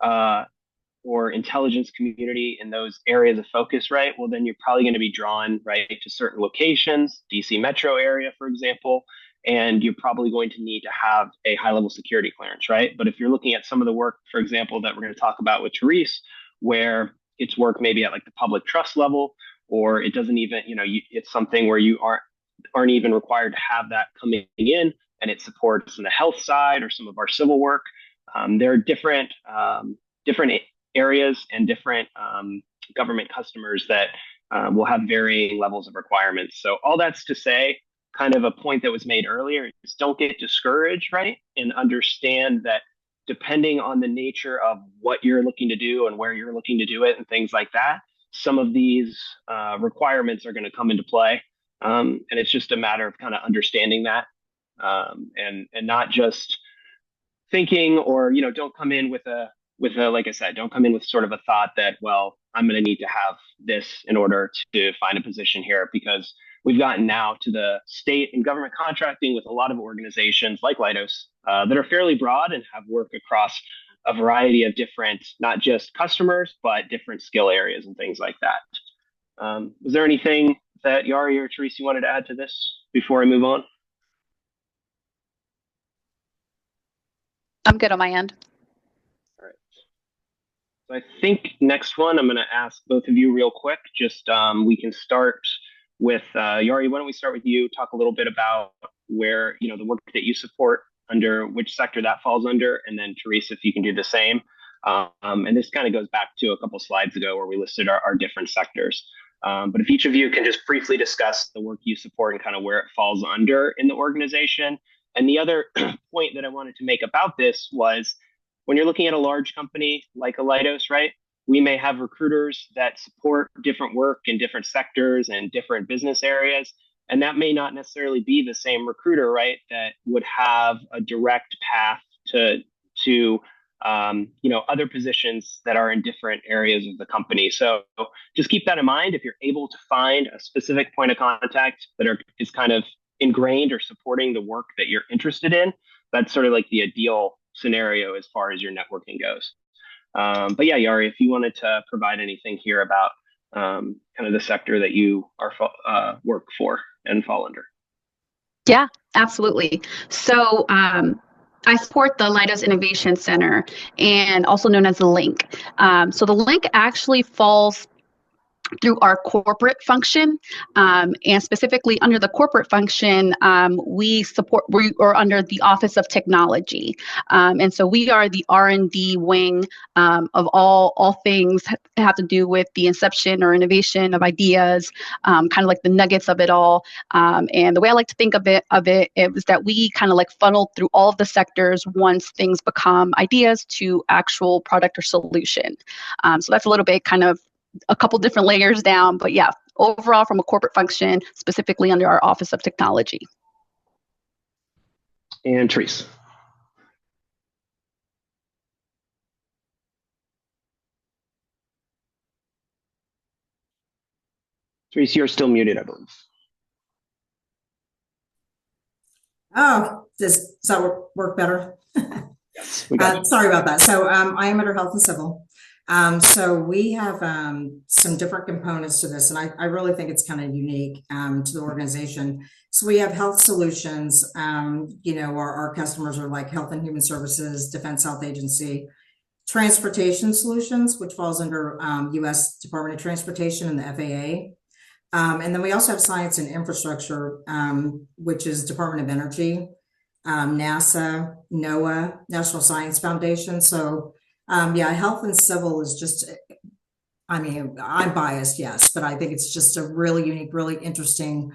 C: or intelligence community in those areas of focus, right? Well, then you're probably going to be drawn, right, to certain locations, DC metro area, for example, and you're probably going to need to have a high level security clearance, right? But if you're looking at some of the work, for example, that we're going to talk about with Therese, where it's work maybe at like the public trust level, or it doesn't even, it's something where you aren't even required to have that coming in, and it supports in the health side or some of our civil work. There are different areas and different government customers that will have varying levels of requirements. So all that's to say, kind of a point that was made earlier, is don't get discouraged, right? And understand that depending on the nature of what you're looking to do and where you're looking to do it and things like that, some of these requirements are going to come into play. And it's just a matter of kind of understanding that and not just thinking or, don't come in with a, like I said, don't come in with sort of a thought that, well, I'm going to need to have this in order to find a position here, because we've gotten now to the state and government contracting with a lot of organizations like Leidos that are fairly broad and have work across a variety of different, not just customers, but different skill areas and things like that. Was there anything that Yari or Therese you wanted to add to this before I move on?
D: I'm good on my end.
C: All right. So I think next one, I'm going to ask both of you real quick. Just we can start with Yari. Why don't we start with you? Talk a little bit about where the work that you support, under which sector that falls under, and then Therese, if you can do the same. And this kind of goes back to a couple slides ago where we listed our different sectors. But if each of you can just briefly discuss the work you support and kind of where it falls under in the organization. And the other point that I wanted to make about this was, when you're looking at a large company like a Leidos, right? We may have recruiters that support different work in different sectors and different business areas. And that may not necessarily be the same recruiter, right? That would have a direct path to other positions that are in different areas of the company. So just keep that in mind. If you're able to find a specific point of contact that is kind of ingrained or supporting the work that you're interested in, that's sort of like the ideal scenario as far as your networking goes. But yeah, Yari, if you wanted to provide anything here about kind of the sector that you are work for and fall under.
D: Yeah, absolutely. So I support the Leidos Innovation Center, and also known as the Link. So the Link actually falls through our corporate function, and specifically under the corporate function, we are under the Office of Technology, and so we are the R&D wing of all things that have to do with the inception or innovation of ideas, kind of like the nuggets of it all. And the way I like to think of it is that we kind of like funnel through all of the sectors once things become ideas to actual product or solution. So that's a little bit kind of a couple different layers down, but yeah, overall from a corporate function, specifically under our Office of Technology.
C: And Therese. Therese, you're still muted, I believe.
E: Oh, does that work better?
C: Yes, we got you.
E: Sorry about that. So I am under Health and Civil. So we have some different components to this, and I really think it's kind of unique to the organization. So we have health solutions. Our customers are like Health and Human Services, Defense Health Agency, Transportation Solutions, which falls under U.S. Department of Transportation and the FAA. And then we also have Science and Infrastructure, which is Department of Energy, NASA, NOAA, National Science Foundation. So Health and Civil is just, I'm biased, yes, but I think it's just a really unique, really interesting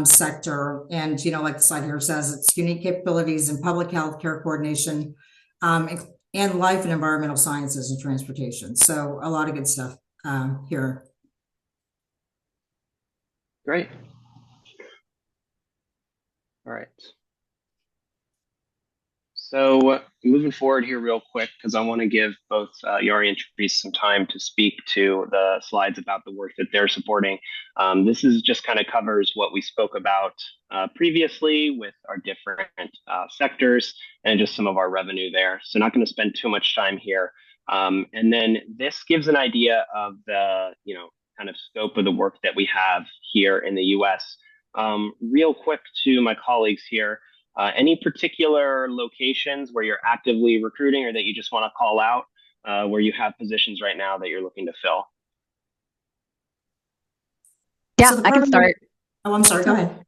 E: sector. And, like the slide here says, it's unique capabilities in public health care coordination and life and environmental sciences and transportation. So a lot of good stuff here.
C: Great. All right. So moving forward here real quick, because I want to give both Yari and Therese some time to speak to the slides about the work that they're supporting. This is just kind of covers what we spoke about previously with our different sectors and just some of our revenue there. So not going to spend too much time here. And then this gives an idea of the, kind of scope of the work that we have here in the US. Real quick to my colleagues here, any particular locations where you're actively recruiting or that you just want to call out where you have positions right now that you're looking to fill?
D: Yeah, I can start.
E: Oh, I'm sorry, go ahead.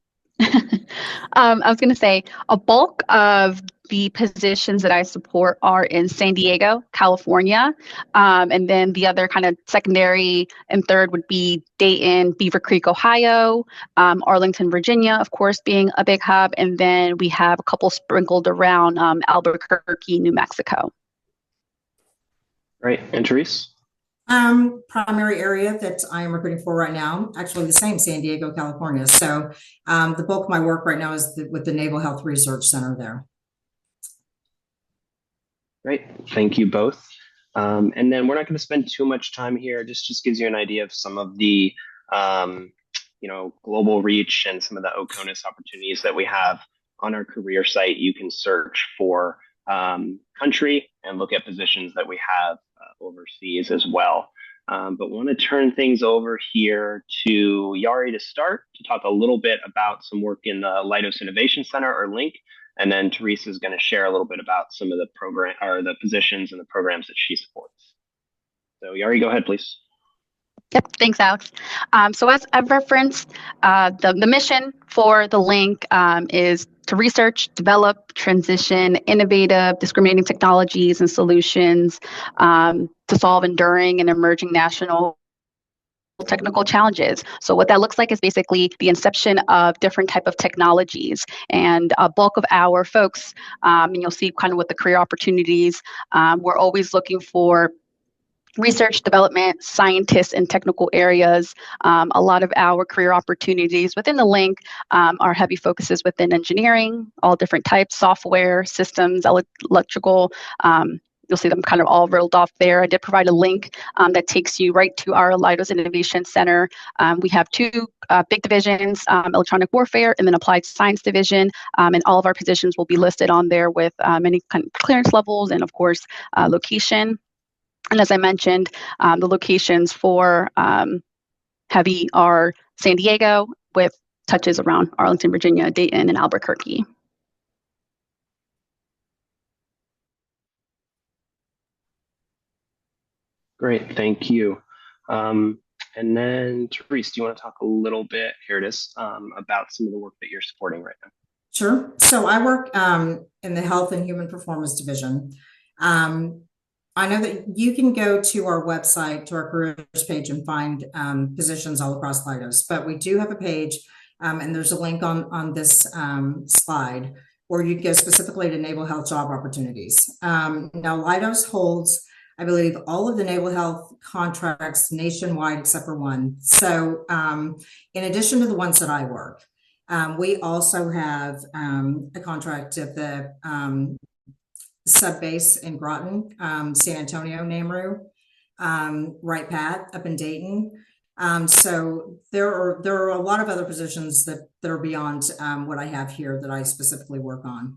D: I was going to say a bulk of the positions that I support are in San Diego, California. And then the other kind of secondary and third would be Dayton, Beaver Creek, Ohio, Arlington, Virginia, of course, being a big hub. And then we have a couple sprinkled around Albuquerque, New Mexico.
C: Right. And Therese?
E: Primary area that I am recruiting for right now, actually the same, San Diego, California. So the bulk of my work right now is with the Naval Health Research Center there.
C: Great. Thank you both. And then we're not going to spend too much time here. Just gives you an idea of some of the, global reach and some of the OCONUS opportunities that we have on our career site. You can search for country and look at positions that we have overseas as well. But want to turn things over here to Yari to start to talk a little bit about some work in the Leidos Innovation Center or LINC. And then Therese is going to share a little bit about some of the program or the positions and the programs that she supports. So Yari, go ahead, please.
D: Yep, thanks, Alex. So as I've referenced, the mission for the LINC is to research, develop, transition innovative, discriminating technologies and solutions to solve enduring and emerging national technical challenges. So what that looks like is basically the inception of different type of technologies, and a bulk of our folks, and you'll see kind of what the career opportunities, we're always looking for research, development, scientists in technical areas. A lot of our career opportunities within the LINC are heavy focuses within engineering, all different types, software, systems, electrical. You'll see them kind of all rolled off there. I did provide a link that takes you right to our Leidos Innovation Center. We have two big divisions, electronic warfare and then applied science division. And all of our positions will be listed on there with many kind of clearance levels and of course, location. And as I mentioned, the locations for heavy are San Diego with touches around Arlington, Virginia, Dayton, and Albuquerque.
C: Great, thank you. And then Therese, do you want to talk a little bit, here it is, about some of the work that you're supporting right now?
E: Sure. So I work in the Health and Human Performance Division. I know that you can go to our website, to our careers page, and find positions all across Leidos, but we do have a page, and there's a link on this slide where you go specifically to naval health job opportunities. Now, Leidos holds, I believe, all of the naval health contracts nationwide except for one. So in addition to the ones that I work, we also have a contract at the sub-base in Groton, San Antonio, NAMRU, Wright Pat up in Dayton. So there are a lot of other positions that are beyond what I have here that I specifically work on.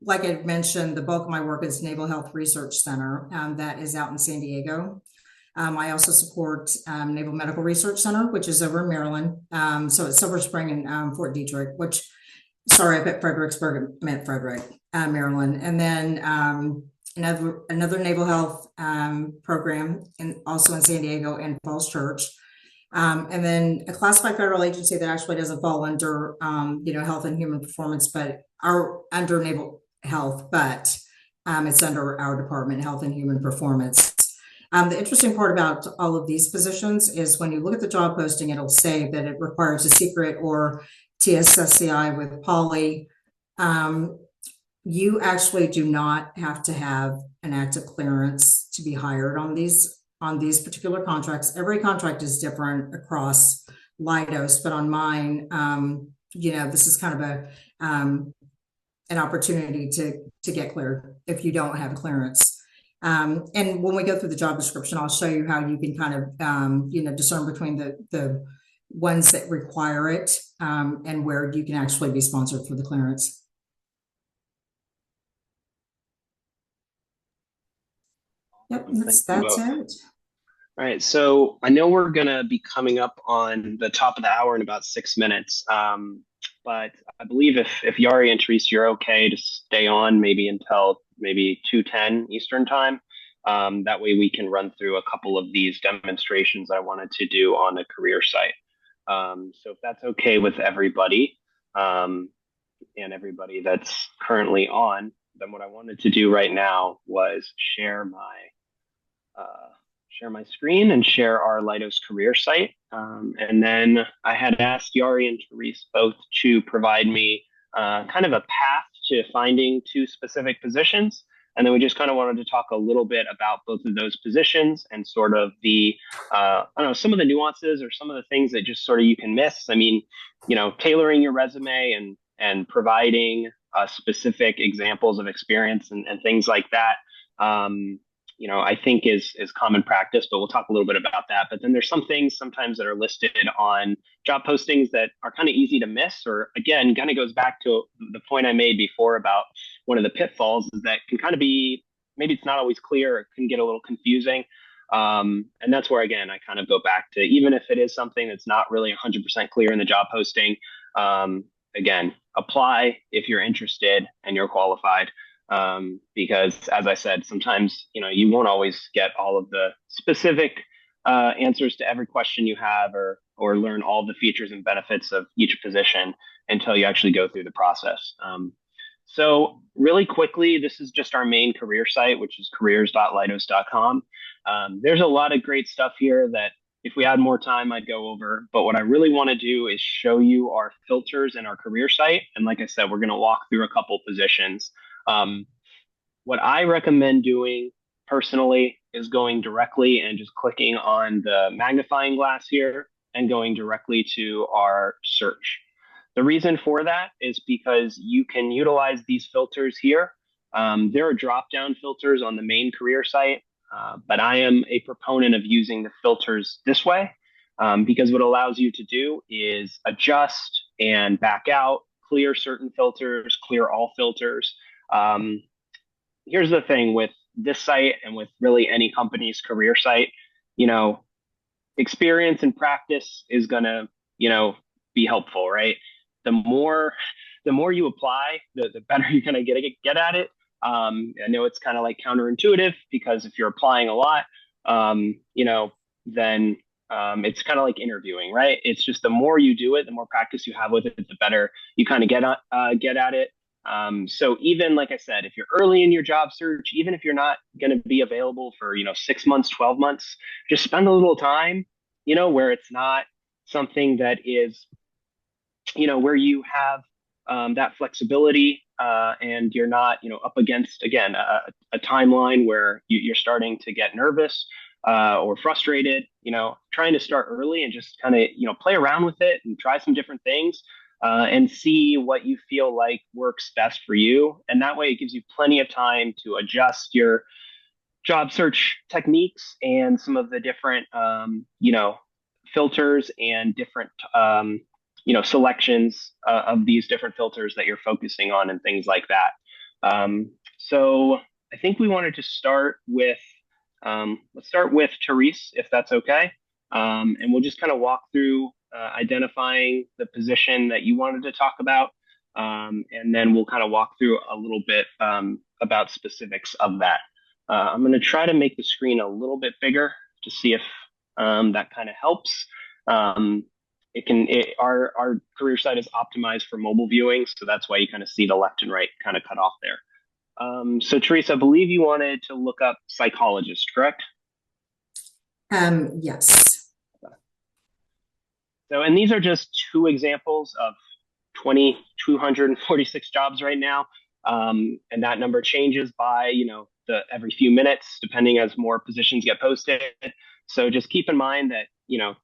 E: Like I mentioned, the bulk of my work is Naval Health Research Center that is out in San Diego. I also support Naval Medical Research Center, which is over in Maryland. So it's Silver Spring and Fort Detrick, which, sorry, I put Fredericksburg, I meant Frederick, Maryland. And then another Naval Health program also in San Diego and Falls Church. And then a classified federal agency that actually doesn't fall under, Health and Human Performance, but under Naval Health, but it's under our department, Health and Human Performance. The interesting part about all of these positions is when you look at the job posting, it'll say that it requires a secret or TSSCI with poly. You actually do not have to have an active clearance to be hired on these particular contracts. Every contract is different across Leidos, but on mine, this is kind of an opportunity to get cleared if you don't have a clearance. And when we go through the job description, I'll show you how you can kind of, discern between the ones that require it and where you can actually be sponsored for the clearance. Yep, that's it.
C: All right, so I know we're going to be coming up on the top of the hour in about 6 minutes, but I believe if Yari and Therese, you're okay to stay on maybe until maybe 2:10 Eastern time. That way we can run through a couple of these demonstrations I wanted to do on the career site. So if that's okay with everybody and everybody that's currently on, then what I wanted to do right now was share my screen and share our Leidos career site. And then I had asked Yari and Therese both to provide me kind of a path to finding 2 specific positions. And then we just kind of wanted to talk a little bit about both of those positions and sort of the, some of the nuances or some of the things that just sort of you can miss. I mean, tailoring your resume and providing specific examples of experience and things like that. I think is common practice, but we'll talk a little bit about that. But then there's some things sometimes that are listed on job postings that are kind of easy to miss, or again, kind of goes back to the point I made before about one of the pitfalls is that can kind of be, maybe it's not always clear, it can get a little confusing. And that's where, again, I kind of go back to, even if it is something that's not really 100% clear in the job posting, again, apply if you're interested and you're qualified. Because as I said, sometimes, you won't always get all of the specific answers to every question you have or learn all the features and benefits of each position until you actually go through the process. So really quickly, this is just our main career site, which is careers.leidos.com. There's a lot of great stuff here that if we had more time, I'd go over. But what I really want to do is show you our filters in our career site. And like I said, we're going to walk through a couple positions. What I recommend doing personally is going directly and just clicking on the magnifying glass here and going directly to our search. The reason for that is because you can utilize these filters here. There are drop-down filters on the main career site, but I am a proponent of using the filters this way because what it allows you to do is adjust and back out, clear certain filters, clear all filters. Here's the thing with this site and with really any company's career site, experience and practice is going to, be helpful, right? The more you apply, the better you're going to get at it. I know it's kind of like counterintuitive because if you're applying a lot, then it's kind of like interviewing, right? It's just the more you do it, the more practice you have with it, the better you kind of get at it. So even like I said, if you're early in your job search, even if you're not going to be available for, 6 months, 12 months, just spend a little time, where it's not something that is, where you have that flexibility and you're not, up against, again, a timeline where you're starting to get nervous or frustrated, trying to start early and just kind of, play around with it and try some different things. And see what you feel like works best for you. And that way it gives you plenty of time to adjust your job search techniques and some of the different, filters and different, selections of these different filters that you're focusing on and things like that. So I think we wanted to start with, let's start with Therese, if that's okay. And we'll just kind of walk through identifying the position that you wanted to talk about. And then we'll kind of walk through a little bit about specifics of that. I'm going to try to make the screen a little bit bigger to see if that kind of helps. Our career site is optimized for mobile viewing, so that's why you kind of see the left and right kind of cut off there. So Teresa, I believe you wanted to look up psychologist, correct?
E: Yes.
C: So, and these are just two examples of 246 jobs right now. And that number changes by, every few minutes, depending as more positions get posted. So just keep in mind that,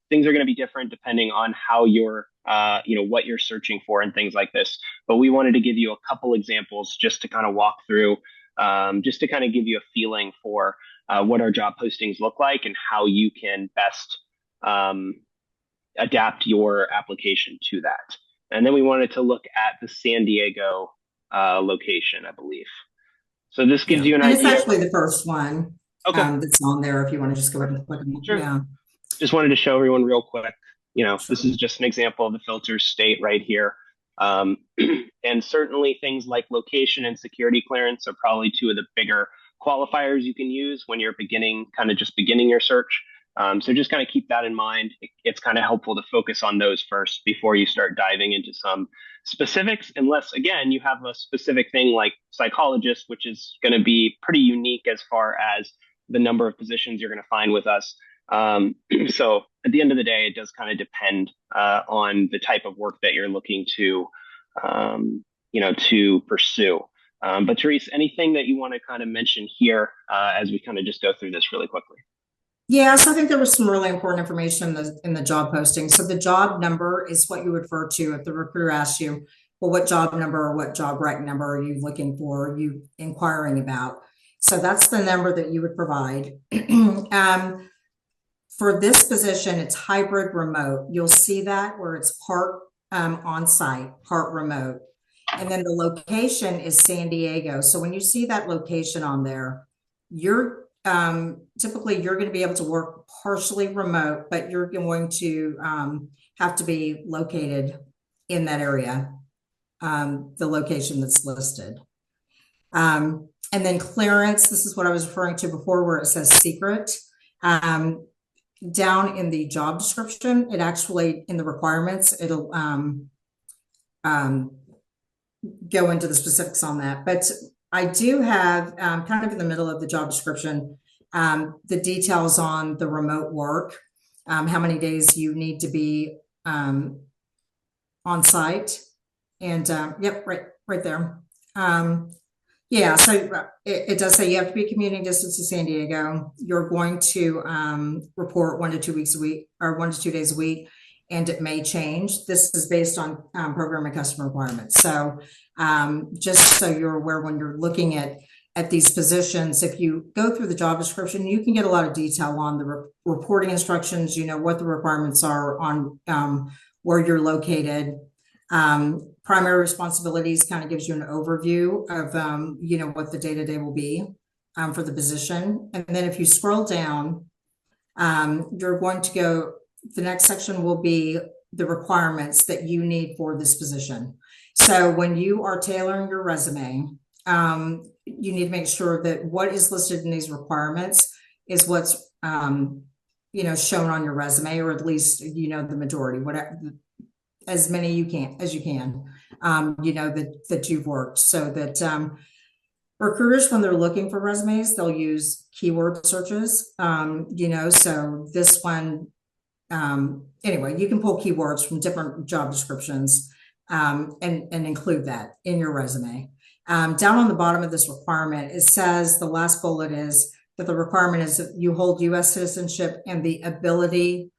C: things are going to be different depending on how you're, what you're searching for and things like this. But we wanted to give you a couple examples just to kind of walk through, just to kind of give you a feeling for what our job postings look like and how you can best adapt your application to that. And then we wanted to look at the San Diego location, I believe. So this gives you an idea.
E: It's actually the first one that's on there if you want to just go ahead and click on it.
C: Sure.
E: Yeah.
C: Just wanted to show everyone real quick. This is just an example of the filters state right here. And certainly things like location and security clearance are probably two of the bigger qualifiers you can use when you're beginning your search. So just kind of keep that in mind. It's kind of helpful to focus on those first before you start diving into some specifics, unless, again, you have a specific thing like psychologist, which is going to be pretty unique as far as the number of positions you're going to find with us. So at the end of the day, it does kind of depend on the type of work that you're looking to, to pursue. But Therese, anything that you want to kind of mention here as we kind of just go through this really quickly?
E: Yeah, so I think there was some really important information in the job posting. So the job number is what you refer to if the recruiter asks you, well, what job number or what job rec number are you looking for, are you inquiring about? So that's the number that you would provide. For this position, it's hybrid remote. You'll see that where it's part on-site, part remote. And then the location is San Diego. So when you see that location on there, typically you're going to be able to work partially remote, but you're going to have to be located in that area, the location that's listed. And then clearance, this is what I was referring to before where it says secret. Down in the job description, it actually, in the requirements, it'll go into the specifics on that. But I do have kind of in the middle of the job description, the details on the remote work, how many days you need to be on site. And yep, right there. Yeah, so it does say you have to be commuting distance to San Diego. You're going to report 1 to 2 weeks a week or 1 to 2 days a week, and it may change. This is based on program and customer requirements. So just so you're aware when you're looking at these positions, if you go through the job description, you can get a lot of detail on the reporting instructions, what the requirements are on where you're located. Primary responsibilities kind of gives you an overview of, what the day-to-day will be for the position. And then if you scroll down, you're going to go, the next section will be the requirements that you need for this position. So when you are tailoring your resume, you need to make sure that what is listed in these requirements is what's, shown on your resume, or at least, the majority, whatever, as many as you can, that you've worked, so that recruiters, when they're looking for resumes, they'll use keyword searches, so this one, anyway, you can pull keywords from different job descriptions and include that in your resume. Down on the bottom of this requirement, it says the last bullet is that the requirement is that you hold U.S. citizenship and the ability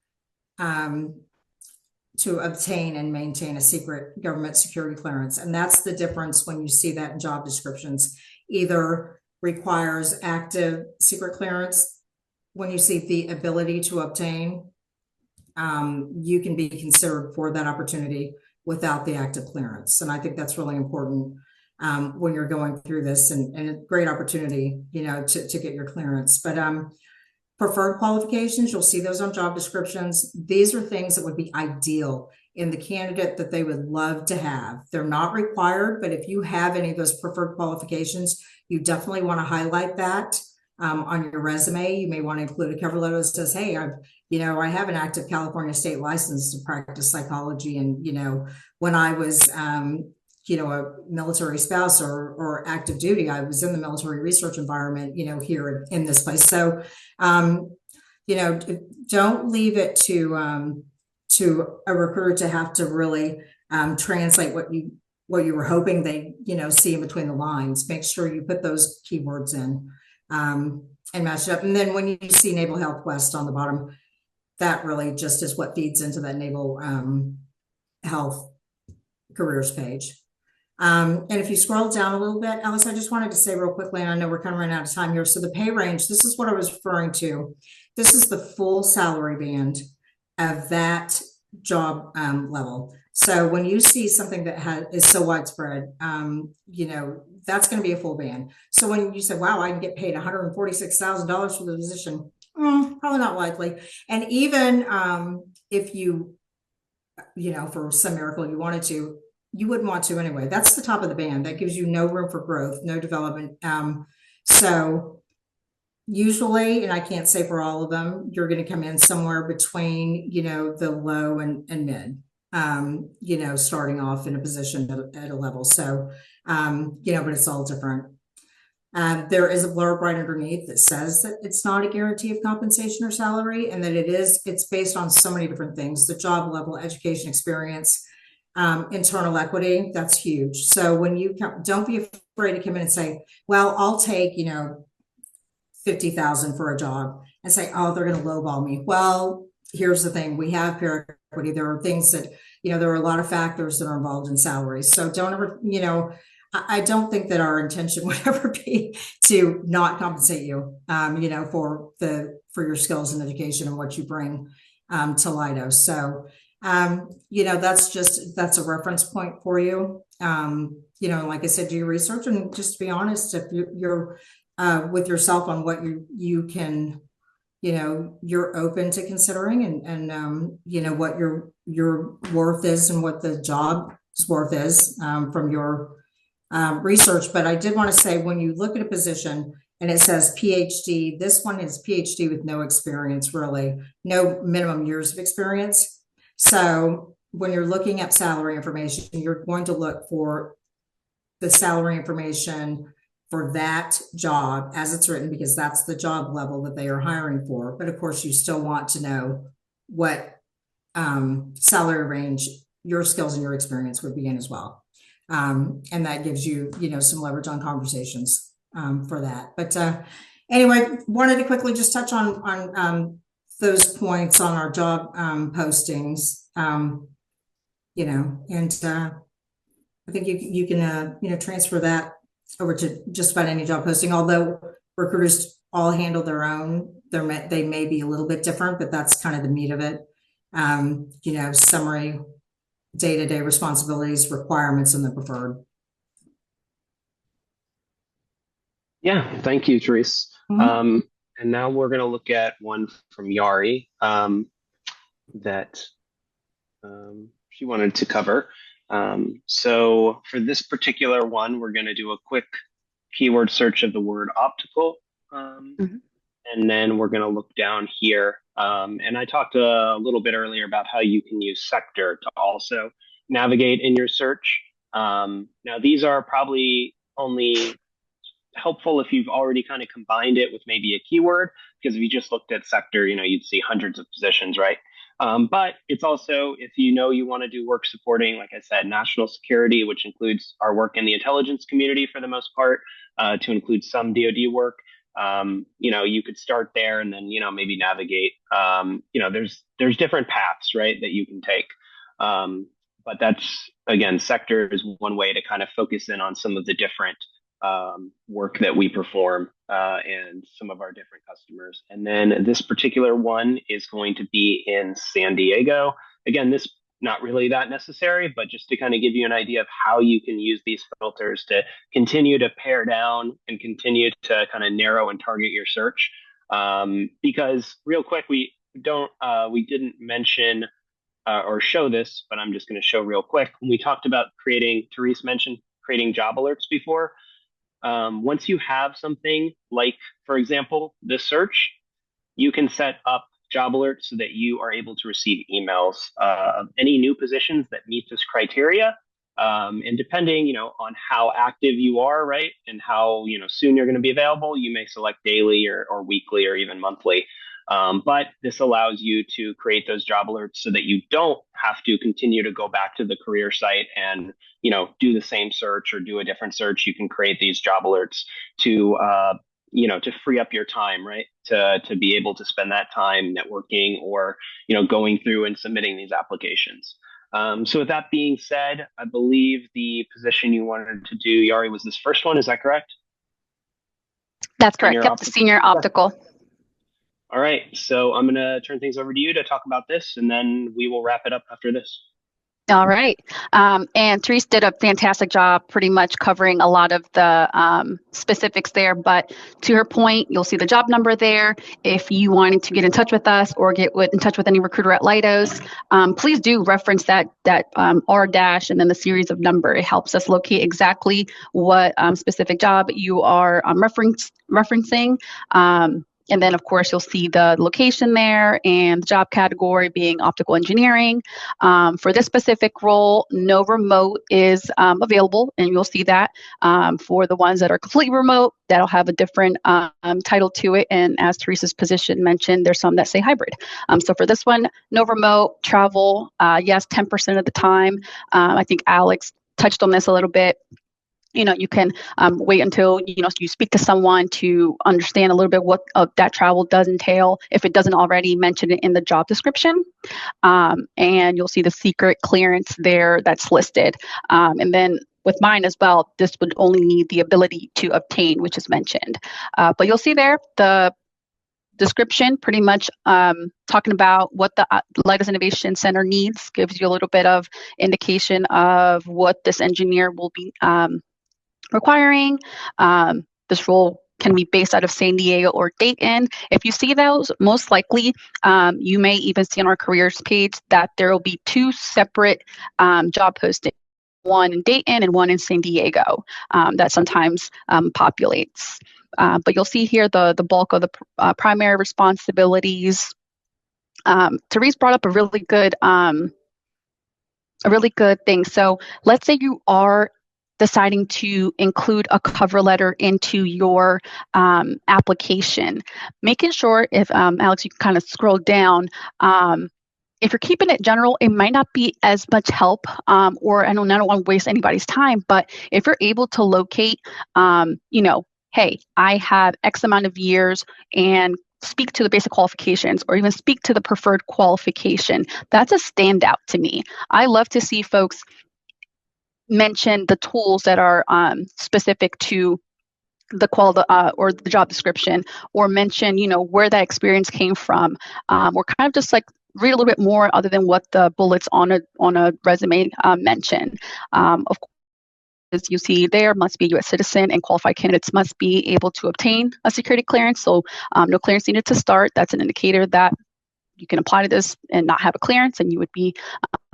E: to obtain and maintain a secret government security clearance. And that's the difference when you see that in job descriptions. Either requires active secret clearance. When you see the ability to obtain, you can be considered for that opportunity without the active clearance. And I think that's really important when you're going through this, and a great opportunity, to get your clearance. But preferred qualifications, you'll see those on job descriptions. These are things that would be ideal in the candidate that they would love to have. They're not required, but if you have any of those preferred qualifications, you definitely want to highlight that on your resume. You may want to include a cover letter that says, hey, I have an active California state license to practice psychology. And, when I was, a military spouse or active duty, I was in the military research environment, here in this place. So, don't leave it to a recruiter to have to really translate what you were hoping they, see in between the lines. Make sure you put those keywords in and match it up. And then when you see Naval Health West on the bottom, that really just is what feeds into that Naval Health careers page. And if you scroll down a little bit, Alice, I just wanted to say real quickly, and I know we're kind of running out of time here. So the pay range, this is what I was referring to. This is the full salary band of that job level. So when you see something that is so widespread, that's going to be a full band. So when you say, wow, I can get paid $146,000 for the position, probably not likely. And even if you, for some miracle you wanted to, you wouldn't want to anyway. That's the top of the band. That gives you no room for growth, no development. So usually, and I can't say for all of them, you're going to come in somewhere between, the low and mid, starting off in a position at a level. So, but it's all different. There is a blurb right underneath that says that it's not a guarantee of compensation or salary, and that it's based on so many different things: the job level, education experience, internal equity. That's huge. So when you don't be afraid to come in and say, well, I'll take, 50,000 for a job, and say, oh, they're going to lowball me. Well, here's the thing. We have peer equity. There are things that, there are a lot of factors that are involved in salaries. So don't ever, I don't think that our intention would ever be to not compensate you, for your skills and education and what you bring to Leidos. So, that's a reference point for you. Like I said, do your research, and just be honest if you're with yourself on what you can, you're open to considering, and what your worth is and what the job's worth is from your research. But I did want to say, when you look at a position and it says PhD, this one is PhD with no experience, really, no minimum years of experience. So when you're looking at salary information, you're going to look for the salary information for that job as it's written, because that's the job level that they are hiring for. But of course, you still want to know what salary range your skills and your experience would be in as well. And that gives you, some leverage on conversations for that. But anyway, wanted to quickly just touch on those points on our job postings, and I think you can, transfer that over to just about any job posting, although recruiters all handle their own. They may be a little bit different, but that's kind of the meat of it. Summary, day-to-day responsibilities, requirements, and the preferred.
C: Yeah, thank you, Therese.
E: Mm-hmm.
C: And now we're going to look at one from Yari that she wanted to cover. So for this particular one, we're going to do a quick keyword search of the word optical. And then we're going to look down here. And I talked a little bit earlier about how you can use sector to also navigate in your search. Now, these are probably only helpful if you've already kind of combined it with maybe a keyword, because if you just looked at sector, you'd see hundreds of positions, right? But it's also, if you want to do work supporting, like I said, national security, which includes our work in the intelligence community for the most part, to include some DoD work, you could start there and then, maybe navigate. There's different paths, right, that you can take. But that's, again, sector is one way to kind of focus in on some of the different work that we perform and some of our different customers. And then this particular one is going to be in San Diego. Again, this not really that necessary, but just to kind of give you an idea of how you can use these filters to continue to pare down and continue to kind of narrow and target your search. Because real quick, we didn't mention or show this, but I'm just going to show real quick. When we talked about Therese mentioned creating job alerts before. Once you have something like, for example, this search, you can set up job alerts so that you are able to receive emails of any new positions that meet this criteria. And depending, on how active you are, right, and how, soon you're going to be available, you may select daily or weekly or even monthly. But this allows you to create those job alerts so that you don't have to continue to go back to the career site and, do the same search or do a different search. You can create these job alerts to, to free up your time, right? To be able to spend that time networking or, going through and submitting these applications. So with that being said, I believe the position you wanted to do, Yari, was this first one. Is that correct?
D: That's correct. Yep, the senior optical.
C: All right. So I'm going to turn things over to you to talk about this, and then we will wrap it up after this.
D: All right. And Therese did a fantastic job pretty much covering a lot of the specifics there. But to her point, you'll see the job number there. If you wanted to get in touch with us or get in touch with any recruiter at Leidos, please do reference that R dash and then the series of number. It helps us locate exactly what specific job you are referencing. And then, of course, you'll see the location there and the job category being optical engineering. For this specific role, no remote is available, and you'll see that. For the ones that are completely remote, that'll have a different title to it. And as Therese's position mentioned, there's some that say hybrid. So for this one, no remote, travel, yes, 10% of the time. I think Alex touched on this a little bit. You can wait until, you speak to someone to understand a little bit what that travel does entail, if it doesn't already mention it in the job description. And you'll see the secret clearance there that's listed. And then with mine as well, this would only need the ability to obtain, which is mentioned. But you'll see there the description pretty much talking about what the Leidos Innovation Center needs, gives you a little bit of indication of what this engineer will be requiring. This role can be based out of San Diego or Dayton. If you see those, most likely you may even see on our careers page that there will be two separate job postings, one in Dayton and one in San Diego, that sometimes populates. But you'll see here the bulk of the primary responsibilities. Therese brought up a really good thing. So let's say you are deciding to include a cover letter into your application, making sure if, Alex, you can kind of scroll down, if you're keeping it general, it might not be as much help, or I don't want to waste anybody's time, but if you're able to locate, hey, I have X amount of years and speak to the basic qualifications or even speak to the preferred qualification, that's a standout to me. I love to see folks mention the tools that are specific to the or the job description, or mention, where that experience came from, or kind of just like read a little bit more other than what the bullets on a resume mention. Of course, as you see there, must be a U.S. citizen, and qualified candidates must be able to obtain a security clearance. So no clearance needed to start. That's an indicator that you can apply to this and not have a clearance, and you would be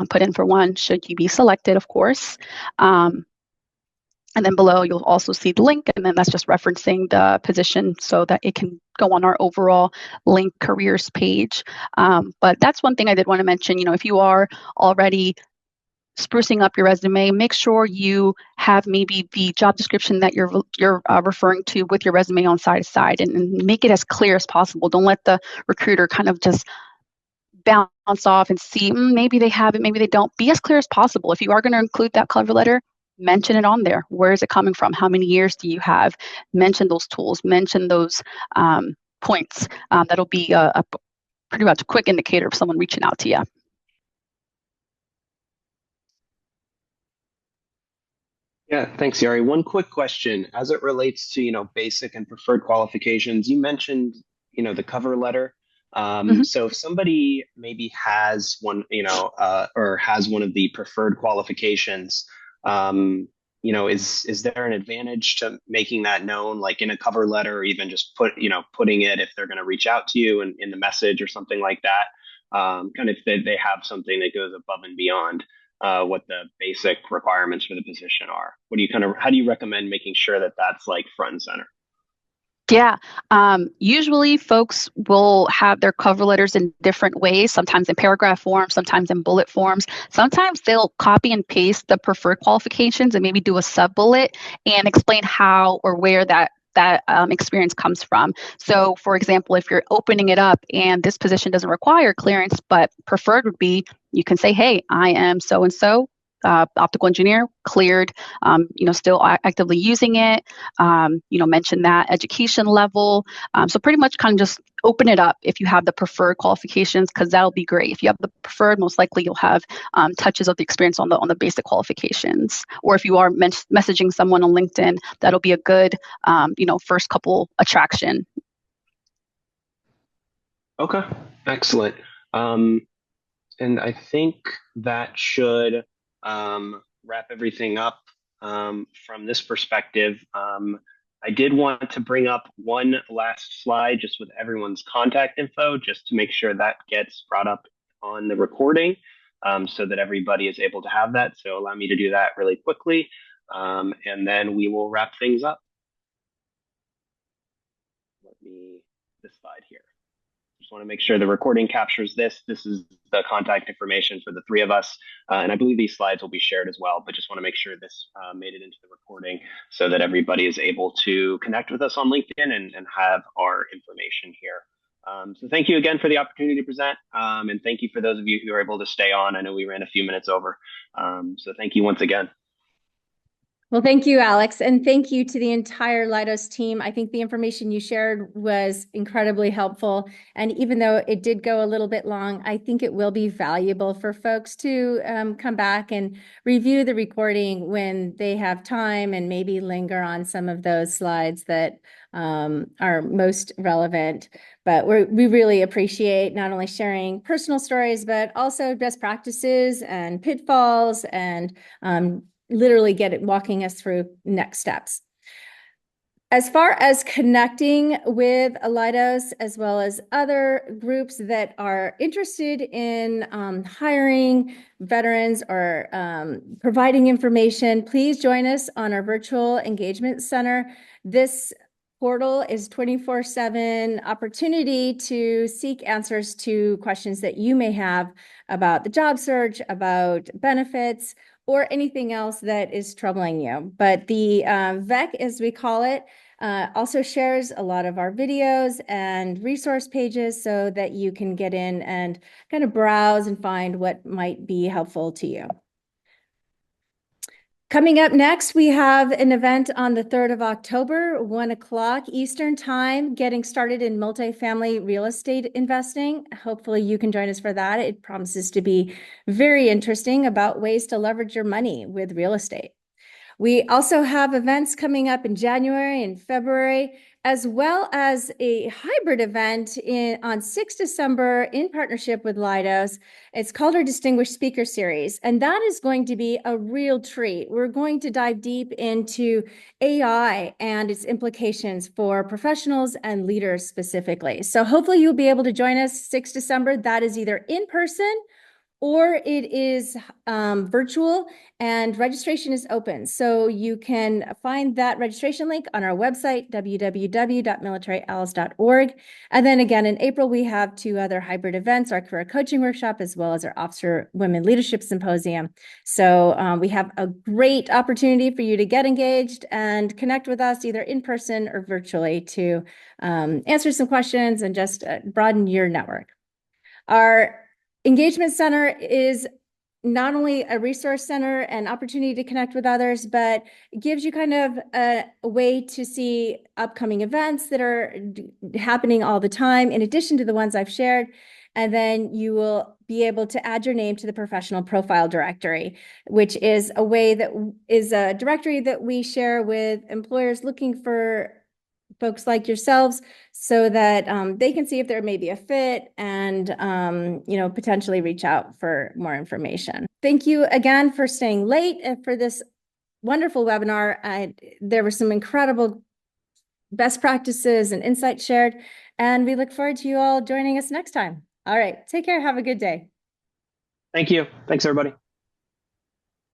D: put in for one should you be selected, of course. And then below, you'll also see the link, and then that's just referencing the position so that it can go on our overall link careers page. But that's one thing I did want to mention. If you are already sprucing up your resume, make sure you have maybe the job description that you're referring to with your resume on side to side, and make it as clear as possible. Don't let the recruiter kind of just bounce off and see, maybe they have it, maybe they don't. Be as clear as possible. If you are going to include that cover letter, mention it on there. Where is it coming from? How many years do you have? Mention those tools, mention those points. That'll be a pretty much a quick indicator of someone reaching out to you.
C: Yeah, thanks, Yari. One quick question as it relates to, basic and preferred qualifications. You mentioned, the cover letter.
D: Mhm.
C: So if somebody maybe has one, or has one of the preferred qualifications, is there an advantage to making that known, like in a cover letter, or even just putting it if they're going to reach out to you in the message or something like that? Kind of if they have something that goes above and beyond what the basic requirements for the position are. How do you recommend making sure that that's like front and center?
D: Yeah, usually folks will have their cover letters in different ways, sometimes in paragraph form, sometimes in bullet forms. Sometimes they'll copy and paste the preferred qualifications and maybe do a sub bullet and explain how or where that experience comes from. So, for example, if you're opening it up and this position doesn't require clearance, but preferred would be, you can say, hey, I am so and so, optical engineer, cleared, still actively using it, mention that education level. So pretty much kind of just open it up if you have the preferred qualifications, because that'll be great. If you have the preferred, most likely you'll have touches of the experience on the basic qualifications. Or if you are messaging someone on LinkedIn, that'll be a good, first couple attraction.
C: Okay, excellent. And I think that should wrap everything up from this perspective. I did want to bring up one last slide just with everyone's contact info, just to make sure that gets brought up on the recording so that everybody is able to have that. So allow me to do that really quickly, and then we will wrap things up. This slide here. Just want to make sure the recording captures this. This is the contact information for the three of us. And I believe these slides will be shared as well, but just want to make sure this made it into the recording so that everybody is able to connect with us on LinkedIn and have our information here. So thank you again for the opportunity to present. And thank you for those of you who are able to stay on. I know we ran a few minutes over. So thank you once again.
B: Well, thank you, Alex, and thank you to the entire Leidos team. I think the information you shared was incredibly helpful. And even though it did go a little bit long, I think it will be valuable for folks to come back and review the recording when they have time and maybe linger on some of those slides that are most relevant. But we really appreciate not only sharing personal stories, but also best practices and pitfalls and literally walking us through next steps. As far as connecting with Leidos, as well as other groups that are interested in hiring veterans or providing information, please join us on our virtual engagement center. This portal is 24/7 opportunity to seek answers to questions that you may have about the job search, about benefits, or anything else that is troubling you. But the VEC, as we call it, also shares a lot of our videos and resource pages so that you can get in and kind of browse and find what might be helpful to you. Coming up next, we have an event on the 3rd of October, 1 o'clock Eastern Time, getting started in multifamily real estate investing. Hopefully you can join us for that. It promises to be very interesting about ways to leverage your money with real estate. We also have events coming up in January and February, as well as a hybrid event on 6 December in partnership with Leidos. It's called our Distinguished Speaker Series, and that is going to be a real treat. We're going to dive deep into AI and its implications for professionals and leaders specifically. So hopefully you'll be able to join us 6 December. That is either in person or it is virtual, and registration is open. So you can find that registration link on our website, www.militaryals.org. And then again, in April, we have 2 other hybrid events, our career coaching workshop, as well as our Officer Women Leadership Symposium. So we have a great opportunity for you to get engaged and connect with us either in person or virtually to answer some questions and just broaden your network. Our Engagement Center is not only a resource center and opportunity to connect with others, but it gives you kind of a way to see upcoming events that are happening all the time, in addition to the ones I've shared. And then you will be able to add your name to the professional profile directory, which is a way that is a directory that we share with employers looking for folks like yourselves so that they can see if there may be a fit and, potentially reach out for more information. Thank you again for staying late and for this wonderful webinar. There were some incredible best practices and insights shared, and we look forward to you all joining us next time. All right, take care. Have a good day.
C: Thank you. Thanks, everybody.